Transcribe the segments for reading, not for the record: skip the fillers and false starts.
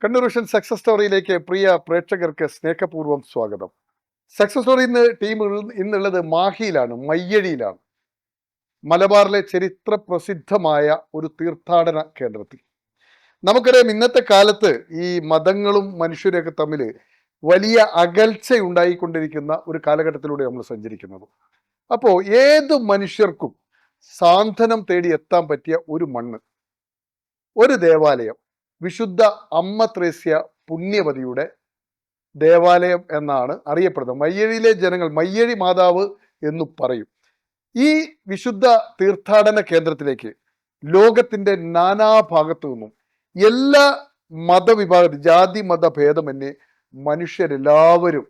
Kannur vision success സ്റ്റോറിയിലേക്ക് പ്രിയ പ്രേക്ഷകർക്ക് സ്നേഹപൂർവ്വം സ്വാഗതം. സക്സസ് സ്റ്റോറി ടീം ഇന്നുള്ളത് മാഹിയിലാണ്, മയ്യഴിയിലാണ്, മലബാറിലെ ചരിത്ര പ്രസിദ്ധമായ ഒരു തീർത്ഥാടന കേന്ദ്രത്തിൽ. നമുക്കറിയാം, ഇന്നത്തെ കാലത്ത് ഈ മതങ്ങളും മനുഷ്യരൊക്കെ തമ്മിൽ വലിയ അകൽച്ച ഉണ്ടായിക്കൊണ്ടിരിക്കുന്ന ഒരു കാലഘട്ടത്തിലൂടെ നമ്മൾ സഞ്ചരിക്കുന്നത്. അപ്പോൾ ഏത് മനുഷ്യർക്കും സാന്ത്വനം തേടി എത്താൻ പറ്റിയ ഒരു മണ്ണ്, ഒരു ദേവാലയം, വിശുദ്ധ അമ്മ ത്രേസ്യ പുണ്യവതിയുടെ ദേവാലയം എന്നാണ് അറിയപ്പെടുന്നത്. മയ്യഴിയിലെ ജനങ്ങൾ മയ്യഴി മാതാവ് എന്നു പറയും. ഈ വിശുദ്ധ തീർത്ഥാടന കേന്ദ്രത്തിലേക്ക് ലോകത്തിന്റെ നാനാഭാഗത്തു നിന്നും എല്ലാ മതവിഭാഗത്തിൽ, ജാതി മത ഭേദമന്യേ മനുഷ്യരെല്ലാവരും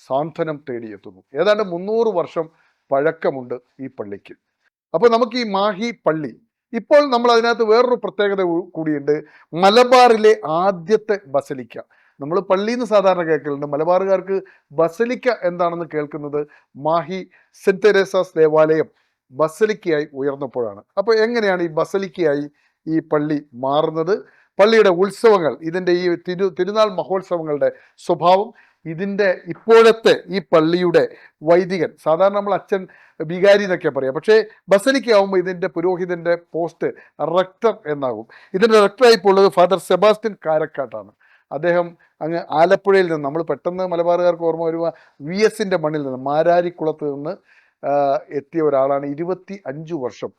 സാന്ത്വനം തേടിയെത്തുന്നു. ഏതാണ്ട് 300 വർഷം പഴക്കമുണ്ട് ഈ പള്ളിക്ക്. അപ്പോൾ നമുക്ക് ഈ മാഹി പള്ളി, ഇപ്പോൾ നമ്മൾ അതിനകത്ത് വേറൊരു പ്രത്യേകത കൂടിയുണ്ട്. മലബാറിലെ ആദ്യത്തെ ബസലിക്ക. നമ്മൾ പള്ളിന്ന് സാധാരണ കേൾക്കലുണ്ട്, മലബാറുകാർക്ക് ബസലിക്ക എന്താണെന്ന് കേൾക്കുന്നത് മാഹി സെന്റ് തെരേസാസ് ദേവാലയം ബസലിക്കയായി ഉയർന്നപ്പോഴാണ്. അപ്പോൾ എങ്ങനെയാണ് ഈ ബസലിക്കയായി ഈ പള്ളി മാറുന്നത്? പള്ളിയുടെ ഉത്സവങ്ങൾ, ഇതിൻ്റെ ഈ തിരുനാൾ മഹോത്സവങ്ങളുടെ സ്വഭാവം, ഇതിൻ്റെ ഇപ്പോഴത്തെ ഈ പള്ളിയുടെ വൈദികൻ, സാധാരണ നമ്മൾ അച്ഛൻ വികാരി എന്നൊക്കെ പറയാം, പക്ഷേ ബസലിക്ക ആവുമ്പോൾ ഇതിൻ്റെ പുരോഹിതൻ്റെ പോസ്റ്റ് റെക്ടർ എന്നാകും. ഇതിൻ്റെ റെക്ടറായി ഇപ്പോൾ ഉള്ളത് ഫാദർ സെബാസ്റ്റ്യൻ കാരക്കാട്ടാണ്. അദ്ദേഹം അങ്ങ് ആലപ്പുഴയിൽ നിന്ന്, നമ്മൾ പെട്ടെന്ന് മലബാറുകാർക്ക് ഓർമ്മ വരുക VS-ൻ്റെ മണ്ണിൽ നിന്ന്, മാരാരിക്കുളത്ത് നിന്ന് എത്തിയ ഒരാളാണ്. 25 വർഷം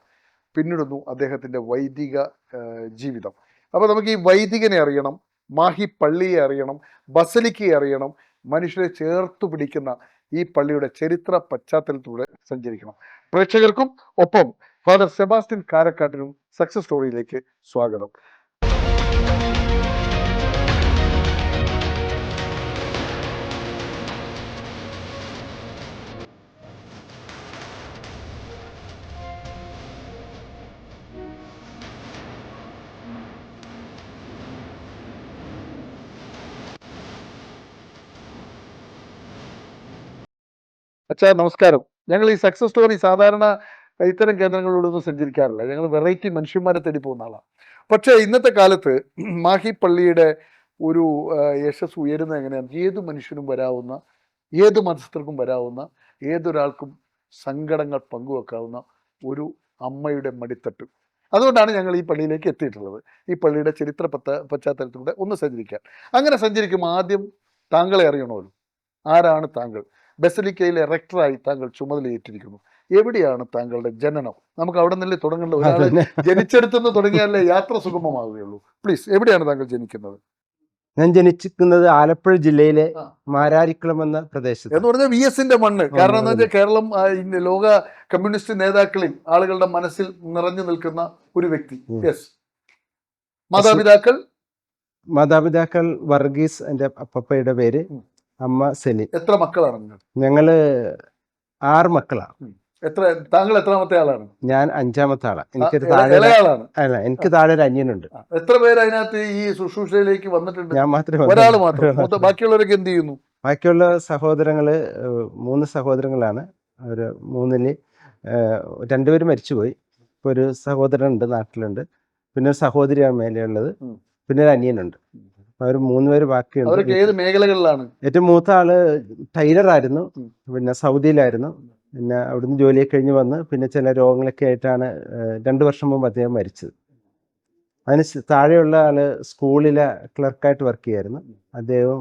പിന്നിടുന്നു അദ്ദേഹത്തിൻ്റെ വൈദിക ജീവിതം. അപ്പോൾ നമുക്ക് ഈ വൈദികനെ അറിയണം, മാഹി പള്ളിയെ അറിയണം, ബസലിക്കയെ അറിയണം, മനുഷ്യരെ ചേർത്തു പിടിക്കുന്ന ഈ പള്ളിയുടെ ചരിത്ര പശ്ചാത്തലത്തിലൂടെ സഞ്ചരിക്കണം. പ്രേക്ഷകർക്കും ഒപ്പം ഫാദർ സെബാസ്റ്റ്യൻ കാരക്കാട്ടിനും സക്സസ് സ്റ്റോറിയിലേക്ക് സ്വാഗതം. അച്ഛാ നമസ്കാരം. ഞങ്ങൾ ഈ സക്സസ് സ്റ്റോറി സാധാരണ ഇത്തരം കേന്ദ്രങ്ങളിലൂടെയൊന്നും സഞ്ചരിക്കാറില്ല. ഞങ്ങൾ വെറൈറ്റി മനുഷ്യന്മാരെ തേടി പോകുന്ന ആളാണ്. പക്ഷേ ഇന്നത്തെ കാലത്ത് മാഹി പള്ളിയുടെ ഒരു യശസ് ഉയരുന്നത് എങ്ങനെയാണ്? ഏത് മനുഷ്യനും വരാവുന്ന, ഏത് മതസ്ഥർക്കും വരാവുന്ന, ഏതൊരാൾക്കും സങ്കടങ്ങൾ പങ്കുവെക്കാവുന്ന ഒരു അമ്മയുടെ മടിത്തട്ട്. അതുകൊണ്ടാണ് ഞങ്ങൾ ഈ പള്ളിയിലേക്ക് എത്തിയിട്ടുള്ളത്. ഈ പള്ളിയുടെ ചരിത്ര പശ്ചാത്തലത്തിലൂടെ ഒന്ന് സഞ്ചരിക്കാൻ. അങ്ങനെ സഞ്ചരിക്കുമ്പോൾ ആദ്യം താങ്കളെ അറിയണമല്ലോ. ആരാണ് താങ്കൾ? ബസലിക്കയിലെ റെക്ടറായി താങ്കൾ ചുമതലയേറ്റിരിക്കുന്നു. എവിടെയാണ് താങ്കളുടെ ജനനം? നമുക്ക് അവിടെ നിന്നല്ലേ തുടങ്ങേണ്ടത്. ഒരാള് ജനിച്ചെടുത്തുനിന്ന് തുടങ്ങിയാലേ യാത്ര സുഗമമാവുകയുള്ളൂ. പ്ലീസ്, എവിടെയാണ് താങ്കൾ ജനിക്കുന്നത്? ഞാൻ ജനിച്ചിരിക്കുന്നത് ആലപ്പുഴ ജില്ലയിലെ മാരാരിക്കുളം എന്ന പ്രദേശത്ത് എന്ന് പറഞ്ഞാൽ VS-ന്റെ മണ്ണ്. കാരണം എന്താ വെച്ചാൽ കേരളം ലോക കമ്മ്യൂണിസ്റ്റ് നേതാക്കളിൽ ആളുകളുടെ മനസ്സിൽ നിറഞ്ഞു നിൽക്കുന്ന ഒരു വ്യക്തി. യെസ്. മാതാപിതാക്കൾ വർഗീസ്, എൻ്റെ അപ്പയുടെ പേര്, അമ്മ സെലിൻ. എത്ര മക്കളാണ് നിങ്ങൾ? ഞങ്ങള് 6 മക്കളാണ്. താങ്കൾ എത്രാമത്തെ ആളാണ്? ഞാൻ 5ാമത്തെ ആളാണ്. എനിക്ക് താഴെ ഒരു അനിയനുണ്ട്. എത്ര പേര് അതിനകത്ത് ഈ ശുശ്രൂഷയിലേക്ക് വന്നിട്ടുണ്ട്? ഞാൻ മാത്രമേ. ഒരാൾ മാത്രം. ബാക്കിയുള്ളവരൊക്കെ എന്ത് ചെയ്യുന്നു? ബാക്കിയുള്ള സഹോദരങ്ങള് 3 സഹോദരങ്ങളാണ്. ഒരു 3-ല് 2 പേര് മരിച്ചുപോയി. ഇപ്പൊ ഒരു സഹോദരൻ ഉണ്ട്, നാട്ടിലുണ്ട്. പിന്നെ ഒരു സഹോദരിയാണ് മേലെയുള്ളത്. പിന്നെ ഒരു അനിയനുണ്ട്. അവർ 3 പേര് ബാക്കിയുണ്ട്. ഏത് മേഖലകളിലാണ്? ഏറ്റവും മൂത്ത ആള് ടൈലറായിരുന്നു. പിന്നെ സൗദിയിലായിരുന്നു. പിന്നെ അവിടുന്ന് ജോലിയൊക്കെ കഴിഞ്ഞ് വന്ന് പിന്നെ ചില രോഗങ്ങളൊക്കെ ആയിട്ടാണ് 2 വർഷം മുമ്പ് അദ്ദേഹം മരിച്ചത്. അതിന് താഴെയുള്ള ആള് സ്കൂളിലെ ക്ലർക്കായിട്ട് വർക്ക് ചെയ്യായിരുന്നു. അദ്ദേഹം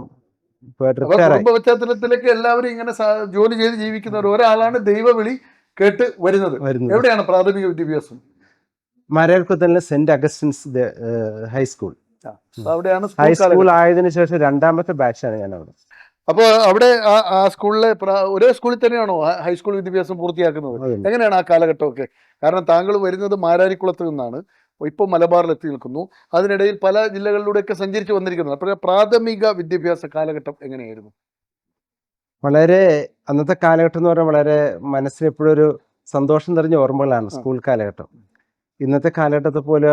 പശ്ചാത്തലത്തിലേക്ക് എല്ലാവരും ഇങ്ങനെ ജോലി ചെയ്ത് ജീവിക്കുന്നവർ. ഒരാളാണ് ദൈവവിളി കേട്ട് വരുന്നത്. എവിടെയാണ് പ്രാഥമിക വിദ്യാഭ്യാസം? മാരാരിക്കുളത്തിലെ സെന്റ് അഗസ്റ്റിൻസ് ഹൈസ്കൂൾ. ഹൈസ്കൂൾ ആയതിനു ശേഷം 2ാമത്തെ ബാച്ചാണ് ഞാൻ അവിടെ. അപ്പോൾ അവിടെ ആ സ്കൂളിലെ ഒരേ സ്കൂളിൽ തന്നെയാണോ ഹൈസ്കൂൾ വിദ്യാഭ്യാസം പൂർത്തിയാക്കുന്നത്? എങ്ങനെയാണ് ആ കാലഘട്ടമൊക്കെ? കാരണം താങ്കൾ വരുന്നത് മാരാരിക്കുളത്ത് നിന്നാണ്, ഇപ്പോൾ മലബാറിൽ എത്തി നിൽക്കുന്നു. അതിനിടയിൽ പല ജില്ലകളിലൂടെയൊക്കെ സഞ്ചരിച്ച് വന്നിരിക്കുന്നത്. അപ്പോൾ പ്രാഥമിക വിദ്യാഭ്യാസ കാലഘട്ടം എങ്ങനെയായിരുന്നു? വളരെ, അന്നത്തെ കാലഘട്ടം എന്ന് പറഞ്ഞാൽ വളരെ മനസ്സിന് എപ്പോഴും ഒരു സന്തോഷം നിറഞ്ഞ ഓർമ്മകളാണ് സ്കൂൾ കാലഘട്ടം. ഇന്നത്തെ കാലഘട്ടത്തെ പോലെ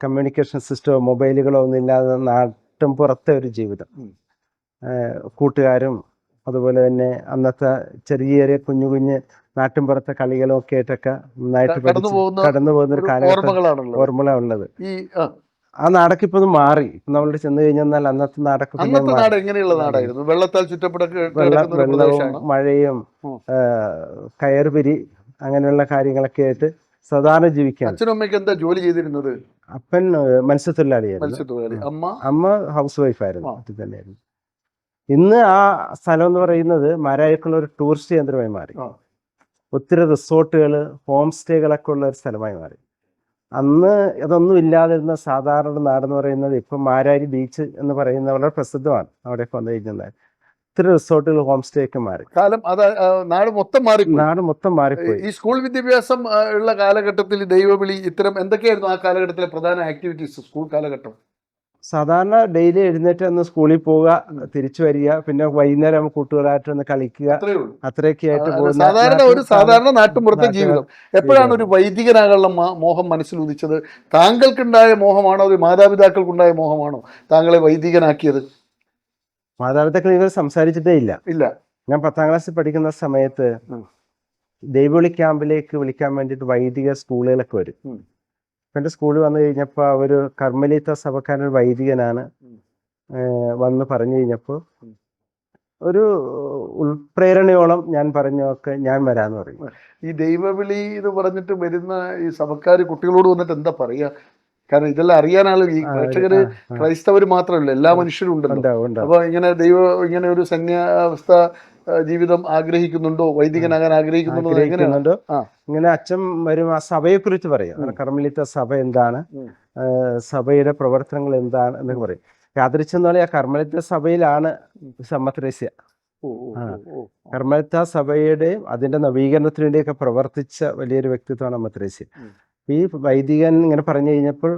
കമ്മ്യൂണിക്കേഷൻ സിസ്റ്റമോ മൊബൈലുകളോ ഒന്നും ഇല്ലാതെ നാട്ടും പുറത്തെ ഒരു ജീവിതം. കൂട്ടുകാരും അതുപോലെ തന്നെ അന്നത്തെ ചെറിയ ചെറിയ കുഞ്ഞു കുഞ്ഞ് നാട്ടും പുറത്തെ കളികളും ഒക്കെ ആയിട്ടൊക്കെ നന്നായിട്ട് കടന്നു പോകുന്ന ഒരു കാലഘട്ടം ഓർമ്മകളാണ് ഉള്ളത്. ആ നാടൊക്കെ ഇപ്പൊ ഒന്ന് മാറി. ഇപ്പൊ നമ്മളോട് ചെന്ന് കഴിഞ്ഞാൽ അന്നത്തെ നാടൊക്കെ പിന്നെ അന്നത്തെ മാറി. നാട് എങ്ങനെയുള്ള നാടായിരുന്നു? വെള്ളത്താൽ ചുറ്റപ്പെട്ട് കിടക്കുന്ന ഒരു വെള്ളവും പ്രദേശമാണോ? മഴയും ഉം. കയറുപിരി അങ്ങനെയുള്ള കാര്യങ്ങളൊക്കെ ആയിട്ട് സാധാരണ ജീവിക്കാൻ. അച്ഛനും അമ്മയ്ക്ക് എന്താ ജോലി ചെയ്തിരുന്നത്? അപ്പൻ മത്സ്യത്തൊഴിലാളിയായിരുന്നു. മത്സ്യത്തൊഴിലാളി. അമ്മ അമ്മ ഹൗസ് വൈഫായിരുന്നു. ആ. അത് തന്നെയായിരുന്നു. ഇന്ന് ആ സ്ഥലം എന്ന് പറയുന്നത് മാരാരിക്കുള്ള ഒരു ടൂറിസ്റ്റ് കേന്ദ്രമായി മാറി. ആ. ഒത്തിരി റിസോർട്ടുകൾ, ഹോം സ്റ്റേകളൊക്കെ ഉള്ള ഒരു സ്ഥലമായി മാറി. അന്ന് ഇതൊന്നും ഇല്ലാതിരുന്ന സാധാരണ നാടെന്ന് പറയുന്നത് ഇപ്പം മാരാരി ബീച്ച് എന്ന് പറയുന്നത് വളരെ പ്രസിദ്ധമാണ്. അവിടെയൊക്കെ വന്നു കഴിഞ്ഞാൽ ഒത്തിരി റിസോർട്ടുകൾ, ഹോം സ്റ്റേ ഒക്കെ മാറി. കാലം അത് നാട് മൊത്തം മാറി. നാട് മൊത്തം മാറിപ്പോയി. ഈ സ്കൂൾ വിദ്യാഭ്യാസം ഉള്ള കാലഘട്ടത്തിൽ ദൈവവിളി ഇത്തരം എന്തൊക്കെയായിരുന്നു ആ കാലഘട്ടത്തിലെ പ്രധാന ആക്ടിവിറ്റീസ്? സ്കൂൾ കാലഘട്ടം സാധാരണ ഡെയിലി എഴുന്നേറ്റ് ഒന്ന് സ്കൂളിൽ പോവുക, തിരിച്ചു വരിക, പിന്നെ വൈകുന്നേരം കൂട്ടുകാരായിട്ട് ഒന്ന് കളിക്കുക, അത്രയേ ഉള്ളൂ. അത്രയൊക്കെ ആയിട്ട് പോകുന്ന സാധാരണ നാട്ടുമ്പുറത്തെ ജീവിതം. എപ്പോഴാണ് ഒരു വൈദികനാകാനുള്ള മോഹം മനസ്സിൽ ഉദിച്ചത്? താങ്കൾക്കുണ്ടായ മോഹമാണോ അത് മാതാപിതാക്കൾക്കുണ്ടായ മോഹമാണോ താങ്കളെ വൈദികനാക്കിയത്? മാതാപിതാക്കൾ ഇവർ സംസാരിച്ചിട്ടേ ഇല്ല. ഞാൻ 10ാം ക്ലാസ്സിൽ പഠിക്കുന്ന സമയത്ത് ദൈവവിളി ക്യാമ്പിലേക്ക് വിളിക്കാൻ വേണ്ടിയിട്ട് വൈദിക സ്കൂളുകളൊക്കെ വരും. എൻ്റെ സ്കൂളിൽ വന്നു കഴിഞ്ഞപ്പോൾ ഒരു കർമ്മലീത്ത സഭക്കാരൻ വൈദികനാണ് വന്ന് പറഞ്ഞു കഴിഞ്ഞപ്പോൾ ഒരു ഉൾപ്രേരണയോളം ഞാൻ പറഞ്ഞൊക്കെ ഞാൻ വരാമെന്ന് പറയും. ഈ ദൈവവിളി എന്ന് പറഞ്ഞിട്ട് വരുന്ന ഈ സഭക്കാർ കുട്ടികളോട് വന്നിട്ട് എന്താ പറയുക? കാരണം ഇതെല്ലാം അറിയാനാണ് ഈ പ്രേക്ഷകര് ക്രൈസ്തവർ മാത്രമല്ല, എല്ലാ മനുഷ്യരും ഉണ്ടല്ലോ. അപ്പൊ ഇങ്ങനെ ഒരു സന്യാവസ്ഥ ജീവിതം ആഗ്രഹിക്കുന്നുണ്ടോ? വൈദികനാകാൻ ആഗ്രഹിക്കുന്നുണ്ടോ? ഇങ്ങനെ അച്ഛൻ വരും, ആ സഭയെ കുറിച്ച് പറയും. കർമ്മലീത്ത സഭ എന്താണ്, സഭയുടെ പ്രവർത്തനങ്ങൾ എന്താണ് എന്നൊക്കെ പറയും. യാദൃച്ഛെന്ന് ആ കർമ്മലീത്ത സഭയിലാണ് സമ്മത്രേസ്യ. കർമ്മലീത്ത സഭയുടെയും അതിന്റെ നവീകരണത്തിന് വേണ്ടിയൊക്കെ പ്രവർത്തിച്ച വലിയൊരു വ്യക്തിത്വമാണ് മത്രേസ്യ. ഈ വൈദികൻ ഇങ്ങനെ പറഞ്ഞു കഴിഞ്ഞപ്പോൾ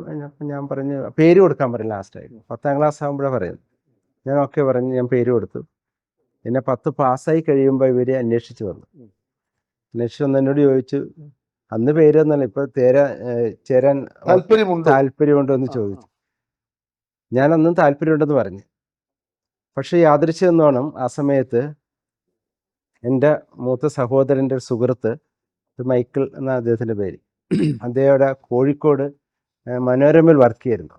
ഞാൻ പറഞ്ഞു പേര് കൊടുക്കാൻ പറയും. ലാസ്റ്റായിട്ട് 10ാം ക്ലാസ് ആകുമ്പോഴേ പറയുന്നു. ഞാൻ ഓക്കെ പറഞ്ഞു, ഞാൻ പേര് കൊടുത്തു. എന്നെ 10 പാസ്സായി കഴിയുമ്പോൾ ഇവര് അന്വേഷിച്ച് വന്നു. അന്വേഷിച്ച് വന്ന് എന്നോട് ചോദിച്ചു, അന്ന് പേരൊന്നല്ല, ഇപ്പൊ ചേരാൻ താല്പര്യമുണ്ടോ എന്ന് ചോദിച്ചു. ഞാൻ അന്നും താല്പര്യമുണ്ടെന്ന് പറഞ്ഞു. പക്ഷെ യാദൃച്ഛികമെന്നോണം ആ സമയത്ത് എൻ്റെ മൂത്ത സഹോദരൻ്റെ ഒരു സുഹൃത്ത്, മൈക്കിൾ എന്ന അദ്ദേഹത്തിൻ്റെ പേര്, അദ്ദേഹം കോഴിക്കോട് മനോരമയിൽ വർക്ക് ചെയ്യായിരുന്നു.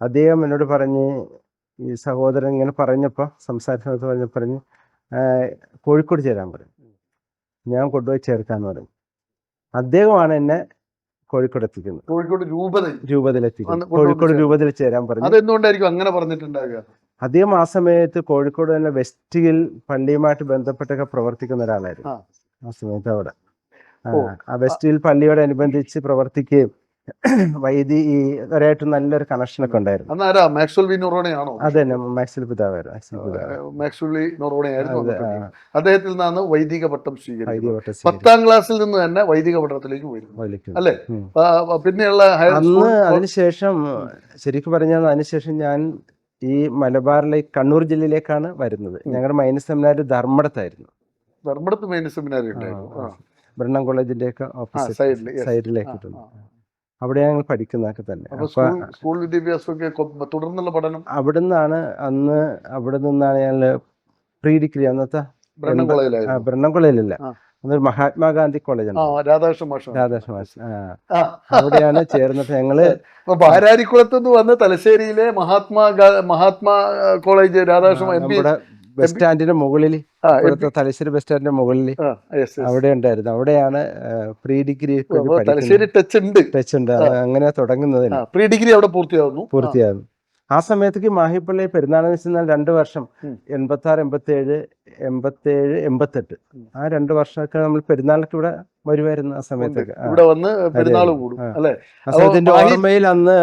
അദ്ദേഹം എന്നോട് പറഞ്ഞ്, ഈ സഹോദരൻ ഇങ്ങനെ പറഞ്ഞപ്പോൾ പറഞ്ഞ് കോഴിക്കോട് ചേരാൻ പറഞ്ഞു. ഞാൻ കൊണ്ടുപോയി ചേർക്കാന്ന് പറഞ്ഞു. അദ്ദേഹമാണ് എന്നെ കോഴിക്കോട് എത്തിക്കുന്നത്. രൂപതയിൽ എത്തിക്കുന്നത്. കോഴിക്കോട് രൂപതയിൽ ചേരാൻ പറഞ്ഞു. അതെന്തുകൊണ്ടായിരിക്കും അങ്ങനെ പറഞ്ഞിട്ടുണ്ടാവുക? അദ്ദേഹം ആ സമയത്ത് കോഴിക്കോട് തന്നെ വെസ്റ്റ് ഹിൽ പള്ളിയുമായിട്ട് ബന്ധപ്പെട്ടൊക്കെ പ്രവർത്തിക്കുന്ന ഒരാളായിരുന്നു ആ സമയത്ത്. അവിടെ ആ വെസ്റ്റ് ഹിൽ പള്ളിയോടനുബന്ധിച്ച് പ്രവർത്തിക്കുകയും വൈദികരായിട്ട് നല്ലൊരു കണക്ഷനൊക്കെ ഉണ്ടായിരുന്നു. അതന്നെ മാക്സിൽ പിതാവായിരുന്നു. അദ്ദേഹത്തിൽ നിന്നാണ് വൈദിക പട്ടം സ്വീകരിച്ചത്. 10ാം ക്ലാസ്സിൽ നിന്ന് തന്നെ വൈദിക പട്ടത്തിലേക്ക് പോയിരുന്നു അല്ലേ? പിന്നെയുള്ള അതിനുശേഷം ശരിക്കും പറഞ്ഞാൽ അതിനുശേഷം ഞാൻ ഈ മലബാറിലേക്ക് കണ്ണൂർ ജില്ലയിലേക്കാണ് വരുന്നത്. ഞങ്ങളുടെ മൈനസ് സെമിനാരി ധർമ്മടത്തായിരുന്നു. ധർമ്മടത്ത് മൈനസ് സെമിനാരി ഉണ്ടായിരുന്നു. ബ്രണ്ണൻ കോളേജിന്റെ ഒക്കെ ഓപ്പോസിറ്റ് സൈഡിലേക്കിട്ടുണ്ട്. അവിടെ ഞങ്ങൾ പഠിക്കുന്നതൊക്കെ തന്നെ. സ്കൂൾ വിദ്യാഭ്യാസമൊക്കെ തുടർന്നുള്ള പഠനം അവിടെ നിന്നാണ് ഞങ്ങൾ പ്രീ ഡിഗ്രി. അന്നത്തെ ബ്രണ്ണൻ കോളേജിലല്ല, അതൊരു മഹാത്മാഗാന്ധി കോളേജാണ്, രാധാകൃഷ്ണ മാഷ്. അവിടെയാണ് ചേർന്നിട്ട് ഞങ്ങള് പാരാരിക്കുളത്തുനിന്ന് വന്ന് തലശ്ശേരിയിലെ മഹാത്മാ കോളേജ് രാധാകൃഷ്ണ ബസ് സ്റ്റാൻഡിന്റെ മുകളിൽ, തലശ്ശേരി ബസ് സ്റ്റാൻഡിന്റെ മുകളിൽ അവിടെ ഉണ്ടായിരുന്നു. അവിടെയാണ് പ്രീ ഡിഗ്രി ടച്ച് ഉണ്ട്. അങ്ങനെ തുടങ്ങുന്നത് പ്രീ ഡിഗ്രി അവിടെ പൂർത്തിയാകുന്നു. ആ സമയത്തേക്ക് മാഹിപ്പള്ളി പെരുന്നാളെന്ന് വെച്ചാൽ 2 വർഷം 86, 87, 88 ആ 2 വർഷമൊക്കെ നമ്മൾ പെരുന്നാളൊക്കെ ഇവിടെ വരുമായിരുന്നു. ആ സമയത്തൊക്കെ ആ സമയത്തിന്റെ ഓർമ്മയിൽ അന്ന്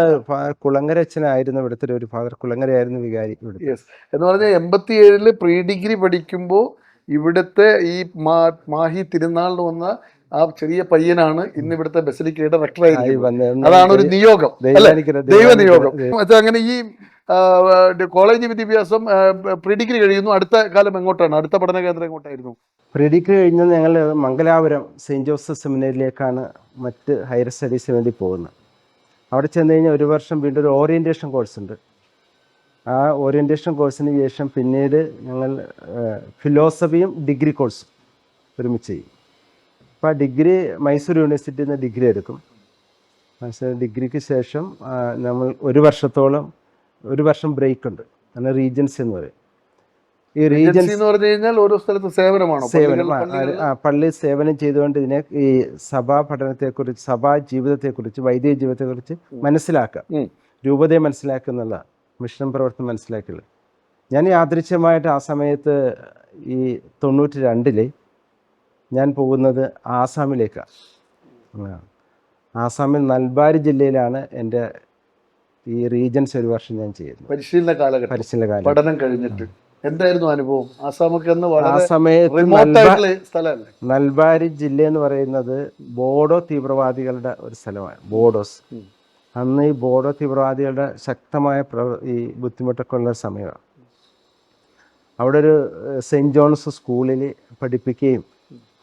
കുളങ്ങര അച്ഛനായിരുന്നു ഇവിടുത്തെ ഒരു ഫാദർ. കുളങ്ങരയായിരുന്നു വികാരി എന്ന് പറഞ്ഞാൽ 87 പ്രീ ഡിഗ്രി പഠിക്കുമ്പോൾ ഇവിടുത്തെ ഈ മാഹി തിരുനാളിന് വന്ന ആ ചെറിയ പയ്യനാണ് ഇന്ന് ഇവിടുത്തെ ബസിലിക്കയുടെ റെക്ടറായി. അതാണ് ഒരു നിയോഗം, ദൈവ നിയോഗം. അങ്ങനെ ഈ കോളേജ് വിദ്യാഭ്യാസം പ്രീ ഡിഗ്രി കഴിയുന്നു. അടുത്ത കാലം എങ്ങോട്ടാണ്? അടുത്ത പഠന കേന്ദ്രം എങ്ങോട്ടായിരുന്നു? പ്രീ ഡിഗ്രി കഴിഞ്ഞാൽ ഞങ്ങൾ മംഗലാപുരം സെയിൻറ്റ് ജോസഫ് സെമിനാരിയിലേക്കാണ് മറ്റ് ഹയർ സ്റ്റഡീസിന് വേണ്ടി പോകുന്നത്. അവിടെ ചെന്ന് കഴിഞ്ഞാൽ 1 വർഷം വീണ്ടും ഒരു ഓറിയൻറ്റേഷൻ കോഴ്സ് ഉണ്ട്. ആ ഓറിയൻറ്റേഷൻ കോഴ്സിന് ശേഷം പിന്നീട് ഞങ്ങൾ ഫിലോസഫിയും ഡിഗ്രി കോഴ്സും ഒരുമിച്ച് ചെയ്യും. അപ്പോൾ ആ ഡിഗ്രി മൈസൂർ യൂണിവേഴ്സിറ്റിയിൽ നിന്ന് ഡിഗ്രി എടുക്കും. പക്ഷേ ഡിഗ്രിക്ക് ശേഷം നമ്മൾ ഒരു വർഷം ബ്രേക്ക് ഉണ്ട്, അങ്ങനെ റീജൻസി എന്ന് പറയും. ഈ റീജൻസി എന്ന് പറഞ്ഞു കഴിഞ്ഞാൽ ഓരോ സ്ഥലത്ത് സേവനമാണോ? സേവനം, പള്ളി സേവനം ചെയ്തുകൊണ്ട് ഇതിനെ ഈ സഭാ പഠനത്തെക്കുറിച്ച്, സഭാ ജീവിതത്തെക്കുറിച്ച്, വൈദിക ജീവിതത്തെക്കുറിച്ച് മനസ്സിലാക്കുക, രൂപതയെ മനസ്സിലാക്കുക എന്നുള്ള മിഷൻ പ്രവർത്തനം മനസ്സിലാക്കിയത്. ഞാൻ യാദൃച്ഛ്യമായിട്ട് ആ സമയത്ത് ഈ 92 ഞാൻ പോകുന്നത് ആസാമിലേക്കാണ്. ആസാമിൽ നൽബാരി ജില്ലയിലാണ് എൻ്റെ ഈ റീജൻസ് ഒരു വർഷം ഞാൻ ചെയ്യുന്നത്. പരിശീലന കാലഘട്ടം പഠനം കഴിഞ്ഞിട്ട് എന്തായിരുന്നു അനുഭവം? ആസാമൊക്കെ ആ സമയത്ത് നൽബാരി ജില്ല എന്ന് പറയുന്നത് ബോഡോ തീവ്രവാദികളുടെ ഒരു സ്ഥലമാണ്, ബോഡോസ്. അന്ന് ഈ ബോഡോ തീവ്രവാദികളുടെ ശക്തമായ ഈ ബുദ്ധിമുട്ടൊക്കെ ഉള്ള സമയമാണ്. അവിടെ ഒരു സെൻറ്റ് ജോൺസ് സ്കൂളിൽ പഠിപ്പിക്കുകയും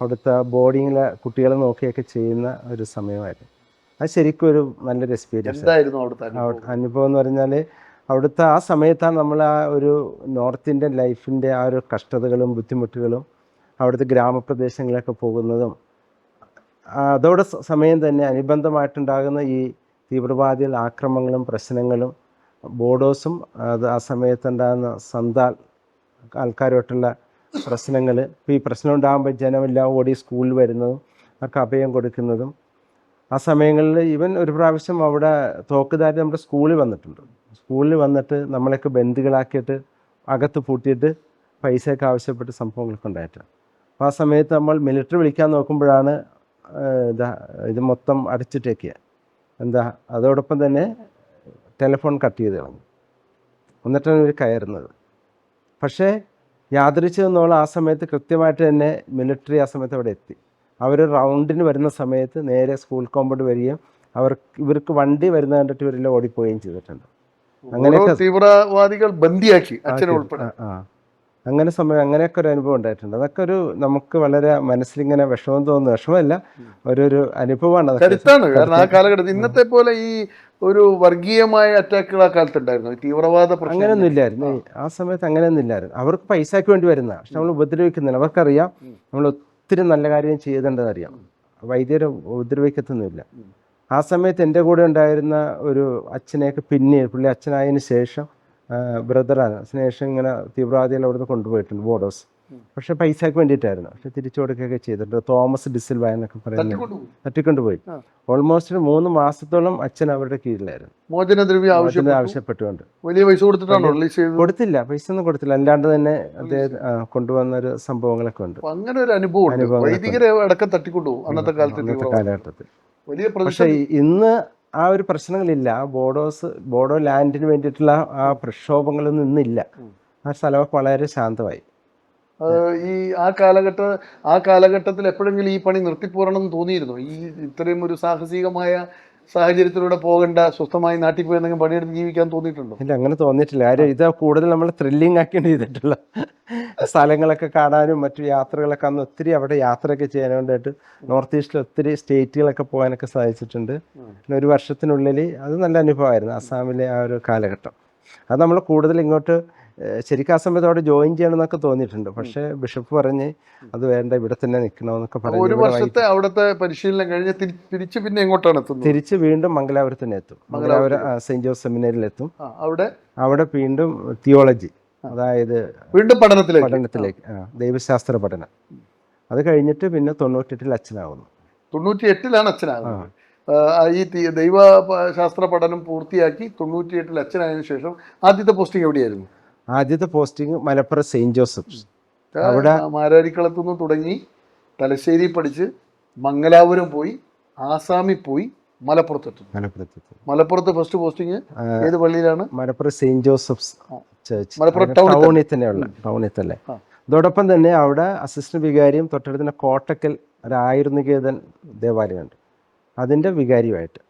അവിടുത്തെ ബോർഡിങ്ങിലെ കുട്ടികളെ നോക്കിയൊക്കെ ചെയ്യുന്ന ഒരു സമയമായിരുന്നു. അത് ശരിക്കും ഒരു നല്ലൊരു എക്സ്പീരിയൻസ് അനുഭവം എന്ന് പറഞ്ഞാൽ, അവിടുത്തെ ആ സമയത്താണ് നമ്മൾ ആ ഒരു നോർത്ത് ഇന്ത്യൻ ലൈഫിൻ്റെ ആ ഒരു കഷ്ടതകളും ബുദ്ധിമുട്ടുകളും അവിടുത്തെ ഗ്രാമപ്രദേശങ്ങളിലൊക്കെ പോകുന്നതും, അതോടെ സമയം തന്നെ അനുബന്ധമായിട്ടുണ്ടാകുന്ന ഈ തീവ്രവാദികളുടെ ആക്രമണങ്ങളും പ്രശ്നങ്ങളും, ബോഡോസും അത് ആ സമയത്തുണ്ടാകുന്ന സന്താൽ ആൾക്കാരുമായിട്ടുള്ള പ്രശ്നങ്ങൾ. ഇപ്പോൾ ഈ പ്രശ്നം ഉണ്ടാകുമ്പോൾ ജനമെല്ലാം ഓടി സ്കൂളിൽ വരുന്നതും അവർക്ക് അഭയം കൊടുക്കുന്നതും, ആ സമയങ്ങളിൽ ഈവൻ ഒരു പ്രാവശ്യം അവിടെ തോക്കുധാരി നമ്മുടെ സ്കൂളിൽ വന്നിട്ടുണ്ട്. സ്കൂളിൽ വന്നിട്ട് നമ്മളെയൊക്കെ ബന്ദികളാക്കിയിട്ട് അകത്ത് പൂട്ടിയിട്ട് പൈസയൊക്കെ ആവശ്യപ്പെട്ട് സംഭവങ്ങളൊക്കെ ഉണ്ടായിട്ടാണ്. അപ്പോൾ ആ സമയത്ത് നമ്മൾ മിലിറ്ററി വിളിക്കാൻ നോക്കുമ്പോഴാണ് ഇത് മൊത്തം അടച്ചിട്ടേക്കുക. അതോടൊപ്പം തന്നെ ടെലിഫോൺ കട്ട് ചെയ്ത് കളഞ്ഞു, എന്നിട്ടാണ് ഇവർ കയറുന്നത്. പക്ഷേ യാദൃച്ഛികമെന്നുള്ള ആ സമയത്ത് കൃത്യമായിട്ട് തന്നെ മിലിറ്ററി ആ സമയത്ത് അവിടെ എത്തി. അവർ റൗണ്ടിന് വരുന്ന സമയത്ത് നേരെ സ്കൂൾ കോമ്പൗണ്ട് വരികയും ഇവർക്ക് വണ്ടി വരുന്നത് കണ്ടിട്ട് ഇവരെല്ലാം ഓടിപ്പോവുകയും ചെയ്തിട്ടുണ്ട്. അങ്ങനെയൊക്കെ തീവ്രവാദികൾ ബന്ദിയാക്കി അച്ഛനെ ഉൾപ്പെടെ. അങ്ങനെയൊക്കെ ഒരു അനുഭവം ഉണ്ടായിട്ടുണ്ട്. അതൊക്കെ ഒരു നമുക്ക് വളരെ മനസ്സിലിങ്ങനെ വിഷമം തോന്നുന്നു, വിഷമമല്ല, ഒരു അനുഭവമാണ്. കരുത്താണ്. കാരണം ആ കാലഘട്ടത്തിൽ ഇന്നത്തെ പോലെ ഈ ഒരു വർഗീയമായ അറ്റാക്കുകൾ ആ കാലത്ത് ഉണ്ടായിരുന്നു, തീവ്രവാദ അങ്ങനെയൊന്നും ഇല്ലായിരുന്നു. ആ സമയത്ത് അങ്ങനെയൊന്നും ഇല്ലായിരുന്നു. അവർക്ക് പൈസയ്ക്ക് വേണ്ടി വരുന്ന, പക്ഷെ നമ്മൾ ഉപദ്രവിക്കുന്നില്ല. അവർക്കറിയാം നമ്മൾ ഒത്തിരി നല്ല കാര്യം ചെയ്തേണ്ടതറിയാം, വൈദ്യരെ ഉപദ്രവിക്കത്തൊന്നുമില്ല. ആ സമയത്ത് എൻ്റെ കൂടെ ഉണ്ടായിരുന്ന ഒരു അച്ഛനെയൊക്കെ പുള്ളി അച്ഛനായതിനു ശേഷം ബ്രദറാണ്, ശേഷം ഇങ്ങനെ തീവ്രവാദികൾ അവിടുന്ന് കൊണ്ടുപോയിട്ടുണ്ട്, ബോഡോസ്. പക്ഷെ പൈസയ്ക്ക് വേണ്ടിയിട്ടായിരുന്നു, പക്ഷെ തിരിച്ചു കൊടുക്കുകയൊക്കെ ചെയ്തിട്ടുണ്ട്. തോമസ് ഡിസിൽവ എന്നൊക്കെ പറയുന്നത് തട്ടിക്കൊണ്ടുപോയി. ഓൾമോസ്റ്റ് 3 മാസത്തോളം അച്ഛൻ അവരുടെ കീഴിലായിരുന്നു. മോചനദ്രവ്യം ആവശ്യപ്പെട്ടുകൊണ്ട്. വലിയ പൈസ കൊടുത്തില്ല, പൈസ ഒന്നും കൊടുത്തില്ല, അല്ലാണ്ട് തന്നെ അദ്ദേഹം കൊണ്ടുവന്ന ഒരു സംഭവങ്ങളൊക്കെ ഉണ്ട്. അങ്ങനെ ഒരു അനുഭവം അന്നത്തെ കാലഘട്ടത്തിൽ. പക്ഷെ ഇന്ന് ആ ഒരു പ്രശ്നങ്ങളില്ല. ബോഡോ ലാൻഡിന് വേണ്ടിയിട്ടുള്ള ആ പ്രക്ഷോഭങ്ങളൊന്നും ഇന്നില്ല. ആ സ്ഥലമൊക്കെ വളരെ ശാന്തമായി. ഈ ആ കാലഘട്ടത്തിൽ എപ്പോഴെങ്കിലും ഈ പണി നിർത്തിപ്പോരണം തോന്നിയിരുന്നു? ഈ ഇത്രയും ഒരു സാഹസികമായ സാഹചര്യത്തിലൂടെ പോകേണ്ട, സ്വസ്ഥമായി നാട്ടിൽ പോയി എന്തെങ്കിലും പണിയെടുത്ത് ജീവിക്കാൻ തോന്നിയിട്ടുണ്ടോ? ഇല്ല, അങ്ങനെ തോന്നിയിട്ടില്ല. കാര്യം ഇത് കൂടുതൽ നമ്മൾ ത്രില്ലിംഗ് ആക്കിയാണ് ചെയ്തിട്ടുള്ള സ്ഥലങ്ങളൊക്കെ കാണാനും മറ്റു യാത്രകളൊക്കെ അന്ന് ഒത്തിരി അവിടെ യാത്രയൊക്കെ ചെയ്യാൻ വേണ്ടിയിട്ട് നോർത്ത് ഈസ്റ്റിൽ ഒത്തിരി സ്റ്റേറ്റുകളൊക്കെ പോകാനൊക്കെ സാധിച്ചിട്ടുണ്ട്. പിന്നെ ഒരു വർഷത്തിനുള്ളിൽ അത് നല്ല അനുഭവമായിരുന്നു ആസാമിലെ ആ ഒരു കാലഘട്ടം. അത് നമ്മൾ കൂടുതൽ ഇങ്ങോട്ട് ശരിക്കും ആ സമയത്ത് അവിടെ ജോയിൻ ചെയ്യണമെന്നൊക്കെ തോന്നിയിട്ടുണ്ട്. പക്ഷേ ബിഷപ്പ് പറഞ്ഞ് അത് വേണ്ട, ഇവിടെ തന്നെ നിൽക്കണമെന്നൊക്കെ പറഞ്ഞു. ഒരു വർഷത്തെ അവിടുത്തെ പരിശീലനം കഴിഞ്ഞ് തിരിച്ച് പിന്നെ എങ്ങോട്ടാണ് എത്തുന്നത്? തിരിച്ച് വീണ്ടും മംഗലാപുരത്ത് തന്നെ എത്തും. മംഗലാപുരം സെന്റ് ജോസഫ് സെമിനാരിലെത്തും. അവിടെ വീണ്ടും തിയോളജി, അതായത് വീണ്ടും പഠനത്തിലേക്ക് ദൈവശാസ്ത്ര പഠനം. അത് കഴിഞ്ഞിട്ട് പിന്നെ 98 അച്ഛനാകുന്നു. 98 അച്ഛനാകുന്നത്. ഈ ദൈവശാസ്ത്ര പഠനം പൂർത്തിയാക്കി 98 അച്ഛനായതിനു ശേഷം ആദ്യത്തെ പോസ്റ്റിംഗ് എവിടെയായിരുന്നു? ആദ്യത്തെ പോസ്റ്റിംഗ് മലപ്പുറം സെയിന്റ് ജോസഫ്. അവിടെ മാരാരിക്കുളത്തുനിന്ന് തുടങ്ങി തലശ്ശേരി പഠിച്ച് മംഗലാപുരം പോയി, ആസാമിൽ പോയി, മലപ്പുറത്ത് ഫസ്റ്റ് പോസ്റ്റിംഗ് ഏത് പള്ളിയിലാണ്? മലപ്പുറം സെയിന്റ് ജോസഫ്സ് ചർച്ച്, ടൗണിൽ തന്നെ. അതോടൊപ്പം തന്നെ അവിടെ അസിസ്റ്റന്റ് വികാരിയും, തൊട്ടടുത്ത കോട്ടക്കൽ ഒരു ആയുർനികേതൻ ദേവാലയമുണ്ട്, അതിന്റെ വികാരിയുമായിട്ട്